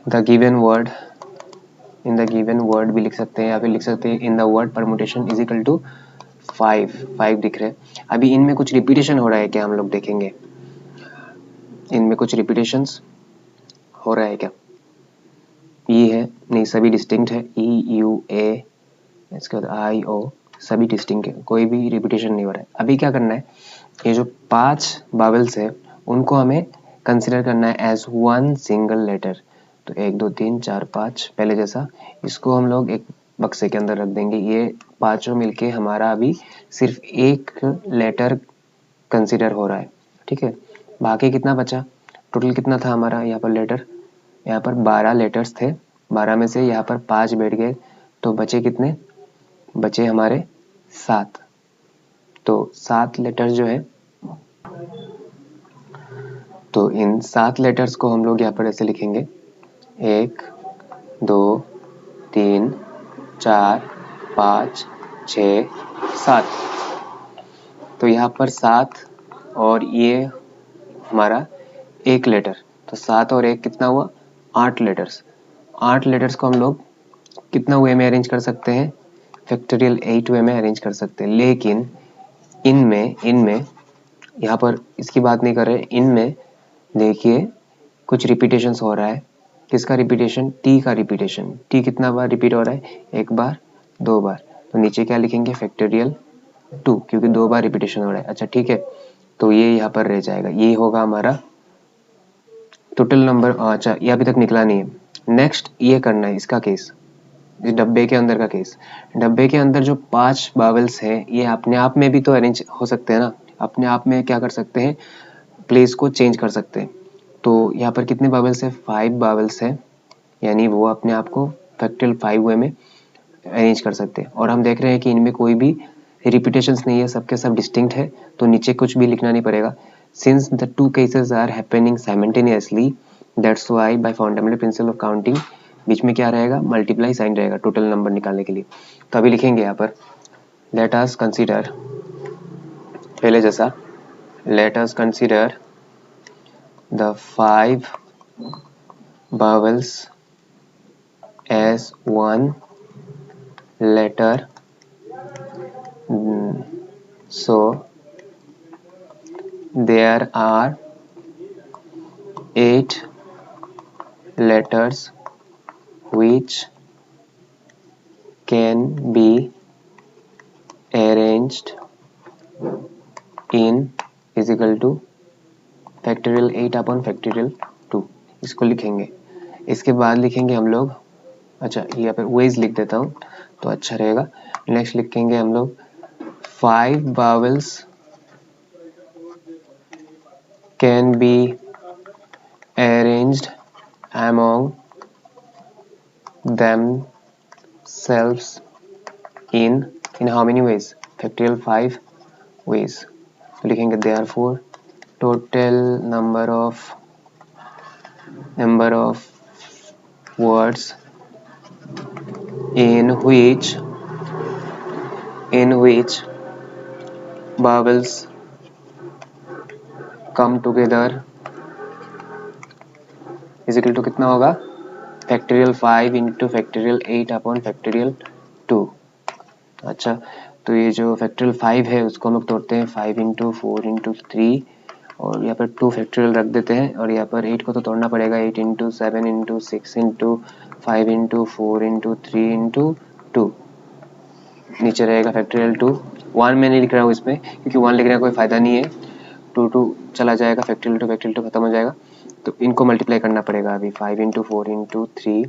the given word भी लिख सकते हैं, या फिर लिख सकते हैं in the word permutation is equal to 5 दिख रहे हैं। अभी इनमें कुछ रिपीटेशन हो रहा है क्या, हम लोग देखेंगे इनमें कुछ रिपीटेशंस हो रहा है क्या। ई है, नहीं सभी डिस्टिंक्ट है, ई यू ए, इसके बाद आई ओ, सभी डिस्टिंक्ट है, कोई भी रिपीटेशन नहीं हो रहा है। अभी क्या करना है, ये जो 5 बावल्स है उनको हमें कंसिडर करना है एज वन सिंगल लेटर। तो 1 2 3 4 5 पहले जैसा, इसको हम लोग एक बक्से के अंदर रख देंगे। ये पांचों मिलके हमारा अभी सिर्फ एक लेटर कंसिडर हो रहा है, ठीक है। बाकी कितना बचा, टोटल कितना था हमारा यहाँ पर लेटर, यहाँ पर 12 लेटर्स थे, 12 में से यहाँ पर 5 बैठ गए, तो बचे कितने, बचे हमारे 7। तो 7 लेटर्स जो है, तो इन 7 लेटर्स को हम लोग यहाँ पर ऐसे लिखेंगे 1 2 3 4 5 6 7। तो यहाँ पर 7 और ये हमारा एक लेटर, तो 7 और 1 कितना हुआ, 8 लेटर्स। 8 लेटर्स को हम लोग कितना वे में अरेंज कर सकते हैं, फैक्टोरियल 8 वे में अरेंज कर सकते हैं। लेकिन इनमें यहाँ पर इसकी बात नहीं कर रहे, इनमें देखिए कुछ रिपीटेशंस हो रहा है। किसका रिपीटेशन, टी का रिपीटेशन। टी कितना बार रिपीट हो रहा है, 1 बार 2 बार, तो नीचे क्या लिखेंगे, फैक्टोरियल 2, क्योंकि 2 बार रिपीटेशन हो रहा है। अच्छा ठीक है, तो ये यहाँ पर रह जाएगा, ये होगा हमारा टोटल नंबर। अच्छा ये अभी तक निकला नहीं है, नेक्स्ट ये करना है इसका केस, इस डब्बे के अंदर का केस। डब्बे के अंदर जो 5 बावल्स है ये अपने आप में भी तो अरेंज हो सकते हैं ना, अपने आप में क्या कर सकते हैं, प्लेस को चेंज कर सकते हैं। तो यहाँ पर कितने बावल्स है, 5 बावल्स है, यानी वो अपने आप को फैक्टोरियल 5 वे में अरेंज कर सकते हैं। और हम देख रहे हैं कि इनमें कोई भी रिपीटेशंस नहीं है, सबके सब डिस्टिंक्ट है, तो नीचे कुछ भी लिखना नहीं पड़ेगा। Since the 2 cases are happening simultaneously, that's why by fundamental principle of counting बीच में क्या रहेगा, मल्टीप्लाई साइन रहेगा टोटल नंबर निकालने के लिए। तो अभी लिखेंगे यहाँ पर, लेट अस कंसीडर, पहले जैसा, late us consider the 5 vowels as one letter. So there are 8 letters which can be arranged in is equal to factorial 8 upon factorial 2, इसको लिखेंगे। इसके बाद लिखेंगे हम लोग, अच्छा यहाँ पर वेज लिख देता हूँ तो अच्छा रहेगा। नेक्स्ट लिखेंगे हम लोग 5 vowels can be arranged among themselves in how many ways, factorial 5 ways। तो लिखेंगे therefore total number of words in which vowels come together is equal to कितना होगा, factorial 5 into factorial 8 upon factorial 2। अच्छा तो ये जो फैक्टोरियल 5 है उसको हम लोग तोड़ते हैं 5 इंटू 4 इंटू 3 और यहाँ पर 2 फैक्टोरियल रख देते हैं और यहाँ पर 8 को तो तोड़ना पड़ेगा। 8 into 7 into 6 into 5 into 4 into 3 into 2, नीचे रहेगा फैक्टोरियल 2। 1 में नहीं लिख रहा हूँ इसमें क्योंकि 1 लिखने का कोई फ़ायदा नहीं है। 2 चला जाएगा, फैक्टोरियल 2 खत्म हो जाएगा, तो इनको मल्टीप्लाई करना पड़ेगा अभी। 5 into 4 into 3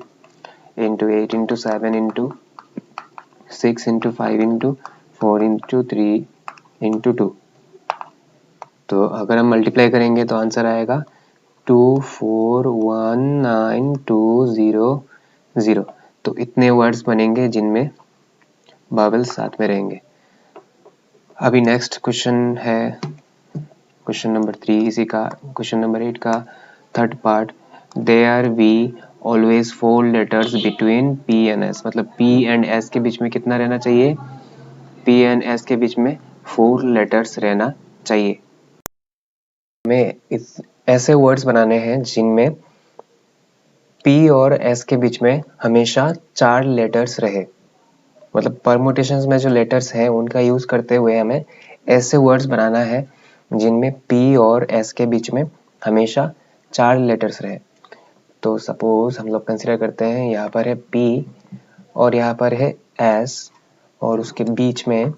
into 8 into 7 into 6 into 5 into 4 into 3 into 2। तो अगर हम मल्टीप्लाई करेंगे तो आंसर आएगा 241920 तो इतने वर्ड्स बनेंगे जिनमें बावल्स साथ में रहेंगे। अभी नेक्स्ट क्वेश्चन है क्वेश्चन नंबर 3, इसी का क्वेश्चन नंबर 8 का third part. There we always 4 letters between P and S, मतलब पी एंड एस के बीच में कितना रहना चाहिए? पी एंड एस के बीच में 4 लेटर्स रहना चाहिए। हमें इस ऐसे वर्ड्स बनाने हैं जिनमें पी और एस के बीच में हमेशा 4 लेटर्स रहे, मतलब परमुटेशंस में जो लेटर्स हैं उनका यूज करते हुए हमें ऐसे वर्ड्स बनाना है जिनमें पी और एस के बीच में हमेशा 4 लेटर्स रहे। तो सपोज हम लोग कंसिडर करते हैं यहाँ पर है पी और यहाँ पर है एस और उसके बीच में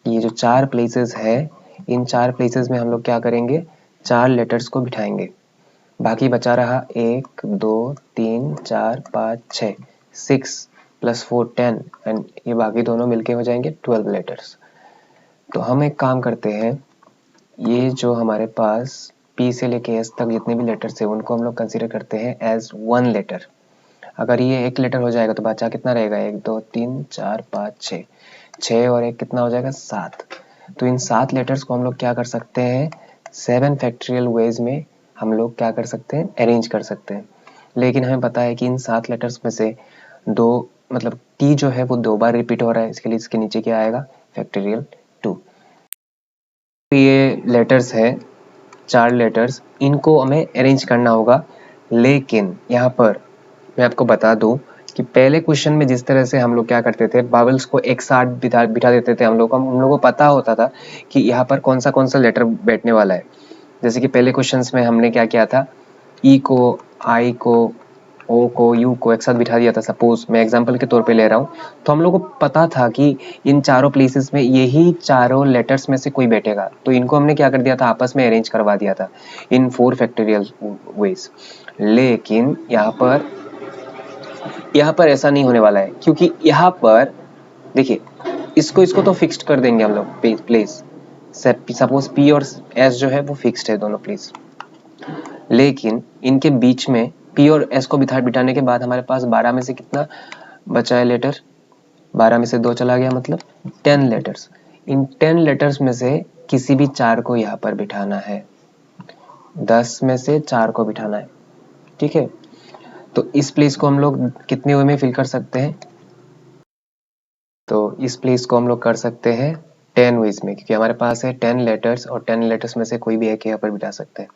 ये जो 4 प्लेसेस है, इन 4 प्लेसेस में हम लोग क्या करेंगे? 4 लेटर्स को बिठाएंगे। बाकी बचा रहा 1 2 3 4 5 6, 6 प्लस 4 10 एंड ये बाकी दोनों मिलके हो जाएंगे 12 लेटर्स। तो हम एक काम करते हैं, ये जो हमारे पास P से लेके S तक जितने भी लेटर्स है उनको हम लोग कंसीडर करते हैं एज 1 लेटर। अगर ये 1 लेटर हो जाएगा तो बचा कितना रहेगा? 1 2 3 4 5 6, 6 और 1 कितना हो जाएगा? 7। तो इन 7 लेटर्स को हम लोग क्या कर सकते हैं? 7 फैक्टोरियल वेज में हम लोग क्या कर सकते हैं? अरेंज कर सकते हैं। लेकिन हमें पता है कि इन 7 लेटर्स में से 2 मतलब T जो है वो 2 बार रिपीट हो रहा है, इसके लिए इसके नीचे क्या आएगा? फैक्टोरियल 2। ये लेटर्स है 4 लेटर्स, इनको हमें अरेंज करना होगा। लेकिन यहाँ पर मैं आपको बता दूं कि पहले क्वेश्चन में जिस तरह से हम लोग क्या करते थे, बावल्स को एक साथ बिठा देते थे हम लोग को पता होता था कि यहाँ पर कौन सा लेटर बैठने वाला है। जैसे कि पहले क्वेश्चंस में हमने क्या किया था, ई को, आई को, ओ को, यू को एक साथ बिठा दिया था। सपोज मैं एग्जांपल के तौर पे ले रहा हूँ, तो हम लोग को पता था कि इन चारों प्लेसेस में यही चारों लेटर्स में से कोई बैठेगा, तो इनको हमने क्या कर दिया था? आपस में अरेंज करवा दिया था इन 4 फैक्टोरियल वेज। लेकिन यहाँ पर ऐसा नहीं होने वाला है, क्योंकि यहाँ पर देखिए इसको तो फिक्स्ड कर देंगे हम लोग प्लेस। सपोज पी और एस जो है वो फिक्स्ड है दोनों प्लेस, लेकिन इनके बीच में पी और एस को बिठाने के बाद हमारे पास 12 में से कितना बचा है लेटर? 12 में से 2 चला गया, मतलब 10 लेटर्स। इन 10 लेटर्स में से किसी भी 4 को यहाँ पर बिठाना है, 10 में से 4 को बिठाना है, ठीक है। तो इस प्लेस को हम लोग कितने वे में फिल कर सकते हैं? तो इस प्लेस को हम लोग कर सकते हैं 10 वेज में, क्योंकि हमारे पास है 10 लेटर्स और 10 लेटर्स में से कोई भी एक यहाँ पर बिठा सकते हैं।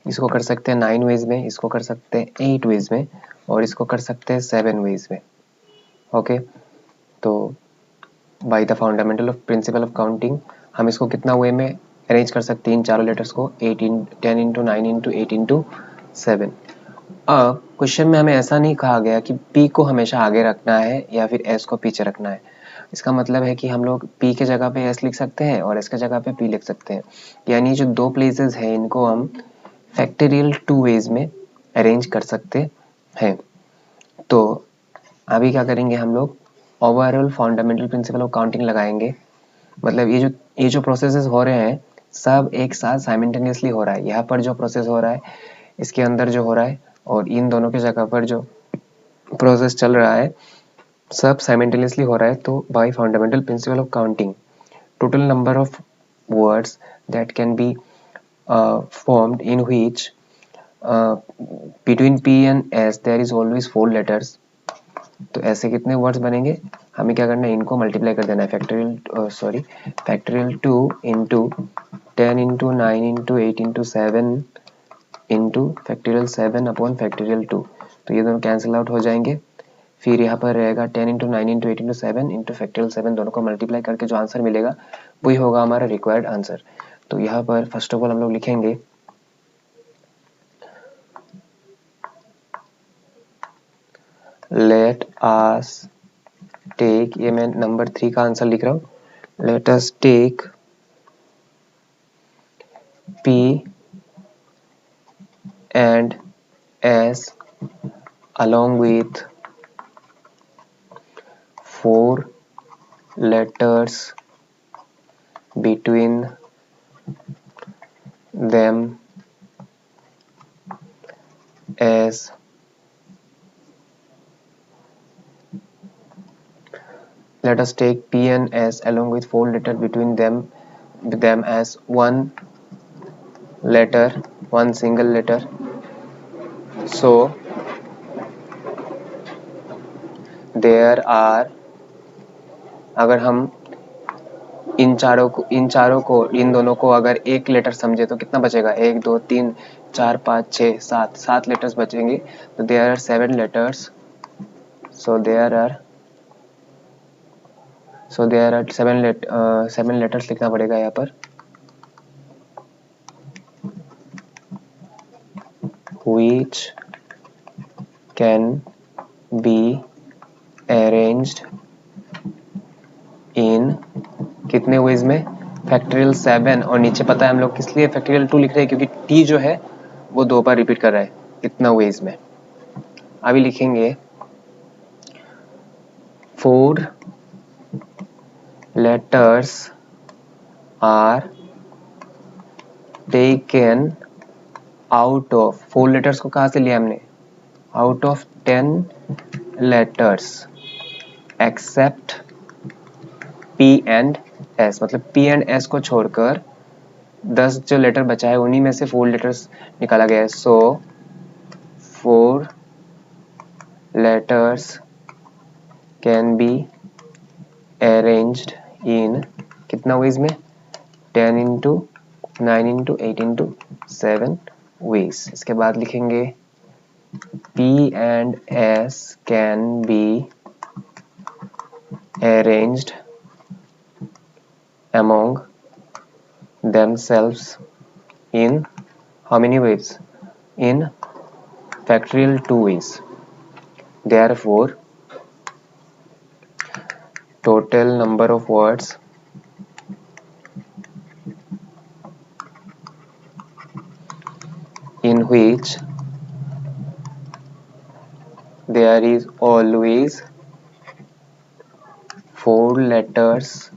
इसको कर सकते हैं 9 वेज में, इसको कर सकते हैं 8 वेज में और इसको कर सकते हैं 7 वेज में। ओके, तो by the fundamental of principal of counting हम इसको कितना वे में अरेंज कर सकते हैं? इन चारों लेटर्स को 10 इंटू 9 इंटू 8 इंटू 7। अब क्वेश्चन में हमें ऐसा नहीं कहा गया कि P को हमेशा आगे रखना है या फिर S को पीछे रखना है। इसका मतलब है कि हम लोग P के जगह पे S लिख सकते हैं और S के जगह पे P लिख सकते हैं। यानी जो 2 प्लेसेस हैं इनको हम फैक्टोरियल 2 वेज में अरेंज कर सकते हैं। तो अभी क्या करेंगे हम लोग? Overall fundamental principle of counting लगाएंगे। मतलब ये जो प्रोसेसेस हो रहे हैं सब एक साथ साइमल्टेनियसली हो रहा है। यहाँ पर जो प्रोसेस हो रहा है इसके अंदर जो हो रहा है और इन दोनों की जगह पर जो प्रोसेस चल रहा है सब साइमल्टेनियसली हो रहा है। तो bye fundamental principle of counting total number of words that can B formed in which between P and S there is always 4 letters। तो ऐसे कितने वर्ड्स बनेंगे? हमें क्या करना है? इनको मल्टीप्लाई कर देना है। Factorial 2 into 10 into 9 into 8 into 7 into factorial 7 upon factorial 2। तो ये दोनों कैंसिल आउट हो जाएंगे। फिर यहाँ पर रहेगा 10 into 9 into 8 into 7 into factorial 7, दोनों को मल्टीप्लाई करके जो आंसर मिलेगा वही होगा हमारा रिक्वायर्ड आंसर। तो यहाँ पर फर्स्ट ऑफ ऑल हम लोग लिखेंगे लेट अस टेक, ये मैं नंबर 3 का आंसर लिख रहा हूँ, let us take P and S along with 4 letters between them as let us take P and S along with 4 letters between them as one letter, one single letter. So there are, अगर हम इन दोनों को अगर एक letter समझे तो कितना बचेगा, 1 2 3 4 5 6 7 लेटर्स बचेंगे। तो there are 7 letters, so there are 7 letters लिखना पड़ेगा यहाँ पर, which can be arranged in कितने वेज में, फैक्टोरियल 7, और नीचे पता है हम लोग किस लिए फैक्टोरियल 2 लिख रहे हैं, क्योंकि टी जो है वो 2 बार रिपीट कर रहा है इतना वेज में। अभी लिखेंगे 4 letters are taken out of, 4 letters को कहाँ से लिया हमने, out of 10 letters except P and S, मतलब P and S को छोड़कर 10 जो लेटर बचा है उन्हीं में से 4 लेटर्स निकाला गया है। सो 4 letters can be arranged in कितना वेज में, 10 into 9 into 8 into 7 ways। इसके बाद लिखेंगे P and S can be arranged among themselves in how many ways, in factorial 2 ways। Therefore total number of words in which there is always 4 letters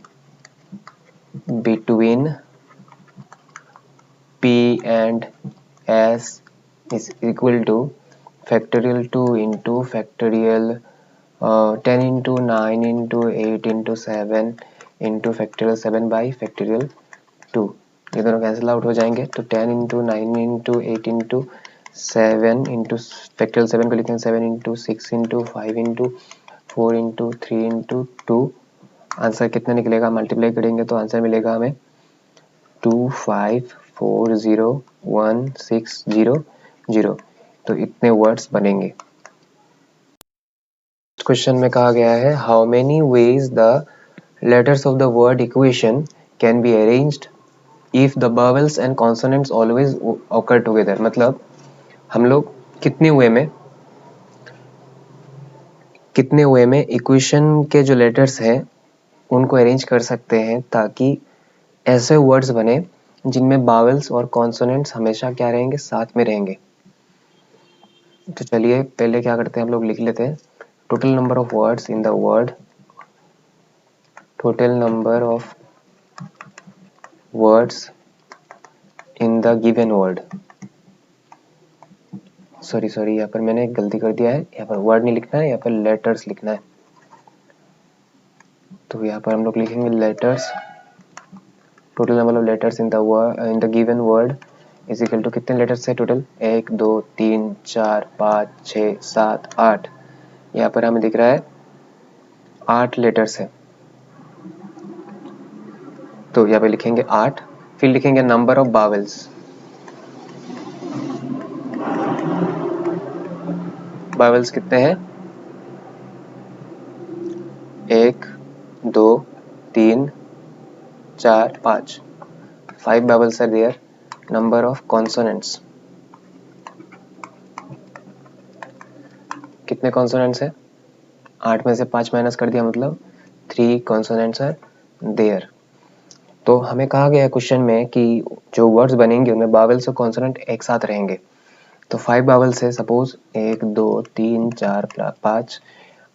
between P and S is equal to factorial 2 into factorial 10 into 9 into 8 into 7 into factorial 7 by factorial 2, ये दोनों cancel out हो जाएंगे। तो 10 into 9 into 8 into 7 into factorial 7 को लिखेंगे 7 into 6 into 5 into 4 into 3 into 2, answer कितना निकलेगा, multiply करेंगे तो आंसर मिलेगा हमें 2540160, तो इतने वर्ड्स बनेंगे। क्वेश्चन में कहा गया है how many ways the letters of the word equation can be arranged if the vowels and consonants always occur together, मतलब हम लोग कितने वे में इक्वेशन के जो लेटर्स हैं उनको अरेंज कर सकते हैं ताकि ऐसे वर्ड्स बने जिनमें वावेल्स और कॉन्सोनेंट्स हमेशा क्या रहेंगे, साथ में रहेंगे। तो चलिए पहले क्या करते हैं, हम लोग लिख लेते हैं total number of words in the word, total number of words in the given word. Sorry यहाँ पर मैंने एक गलती कर दिया है, यहाँ पर वर्ड नहीं लिखना है, यहाँ पर लेटर्स लिखना है। तो यहाँ पर हम लोग लिखेंगे letters, total number of letters in the given word is equal to, कितने लेटर्स है टोटल, 1 2 3 4 5 6 7 8, यहाँ पर हमें दिख रहा है 8 लेटर्स है। तो यहाँ पे लिखेंगे 8, फिर लिखेंगे नंबर ऑफ वावेल्स, वावेल्स कितने हैं, 1 2 3 4 5, 5 vowels are there. Number of consonants, कितने कॉन्सोनेंट्स है? 8 में से 5 माइनस कर दिया, मतलब 3 कॉन्सोनेंट्स आर देयर। तो हमें कहा गया क्वेश्चन में कि जो वर्ड्स बनेंगे उनमें बावल्स और कॉन्सोनेंट एक साथ रहेंगे। तो 5 बावल्स है, सपोज 1 2 3 4 5,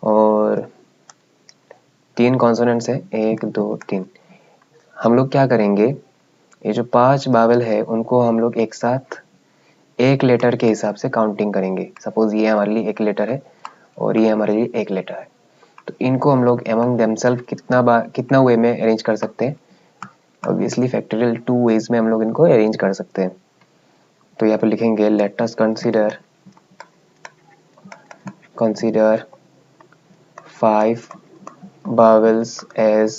और 3 कॉन्सोनेंट्स है 1 2 3। हम लोग क्या करेंगे, ये जो 5 बावल है उनको हम लोग एक साथ एक लेटर के हिसाब से काउंटिंग करेंगे। सपोज ये हमारे लिए एक लेटर है और ये हमारे लिए एक लेटर है, तो इनको हम लोग एमंग देमसेल्फ कितना वे में अरेंज कर सकते हैं? ऑब्वियसली फैक्टोरियल 2 वेज में हम लोग इनको अरेंज कर सकते हैं। तो यहाँ पर लिखेंगे let us consider 5 vowels as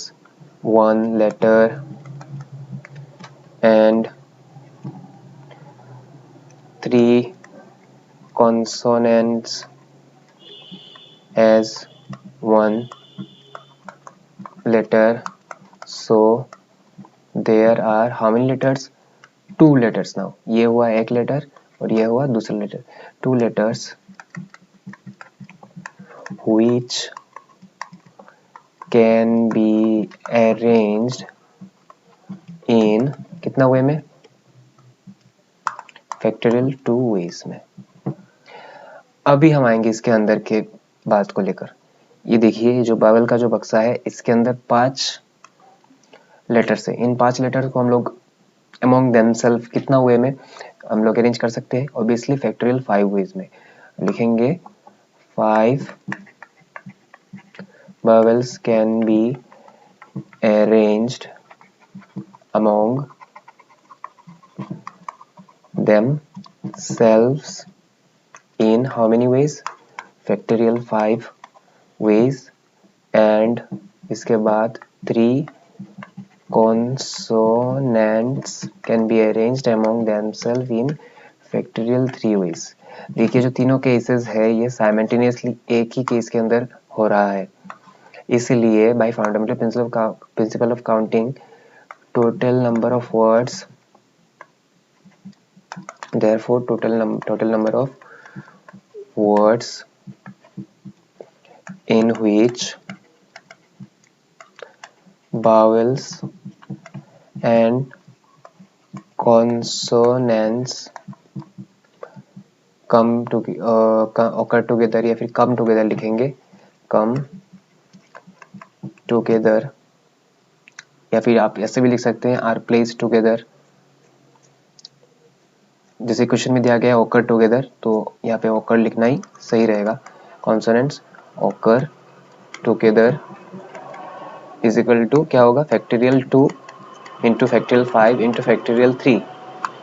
one letter and 3 consonants as one letter. So there are how many letters? 2 letters now. ये हुआ एक लेटर और ये हुआ दूसरा letter. 2 letters which can be arranged in कितना वे में? फैक्टोरियल 2 वेज में। अभी हम आएंगे इसके अंदर के बात को लेकर। ये देखिए जो बावल का जो बक्सा है इसके अंदर 5 लेटर्स है। इन 5 लेटर्स को हम लोग अमॉन्ग देमसेल्फ कितना वे में हम लोग अरेंज कर सकते हैं? ऑब्वियसली फैक्टोरियल 5 वेज में। लिखेंगे 5 vowels can be arranged among themselves in how many ways? Factorial 5 ways, and इसके बाद 3 consonants can be arranged among themselves in factorial 3 ways। देखिए जो तीनों केसेस है ये साइमल्टेनियसली एक ही केस के अंदर हो रहा है, इसलिए bye fundamental principle of counting total number of words, therefore total number of words in which vowels and consonants occur together, या फिर come together लिखेंगे, come together, या फिर आप ऐसे भी लिख सकते हैं are placed together। जैसे क्वेश्चन में दिया गया occur together, तो यहाँ पे occur लिखना ही सही रहेगा। consonants occur together is equal to क्या होगा? Factorial 2 into factorial 5 into factorial 3।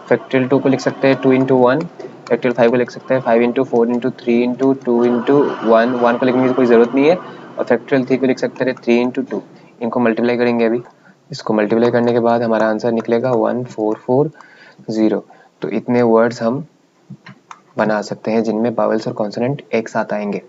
Factorial 2 को लिख सकते हैं 2 इंटू 1, फैक्टोरियल 5 को लिख सकते हैं 5 इंटू 4 इंटू 3 इंटू 2 इंटू 1 को लिखने की कोई ज़रूरत नहीं है, और फैक्टोरियल 3 को लिख सकते हैं 3 इंटू 2। इनको मल्टीप्लाई करेंगे अभी। इसको मल्टीप्लाई करने के बाद हमारा आंसर निकलेगा 1440। तो इतने वर्ड्स हम बना सकते हैं जिनमें बावल्स और कॉन्सोनेंट एक साथ आएंगे।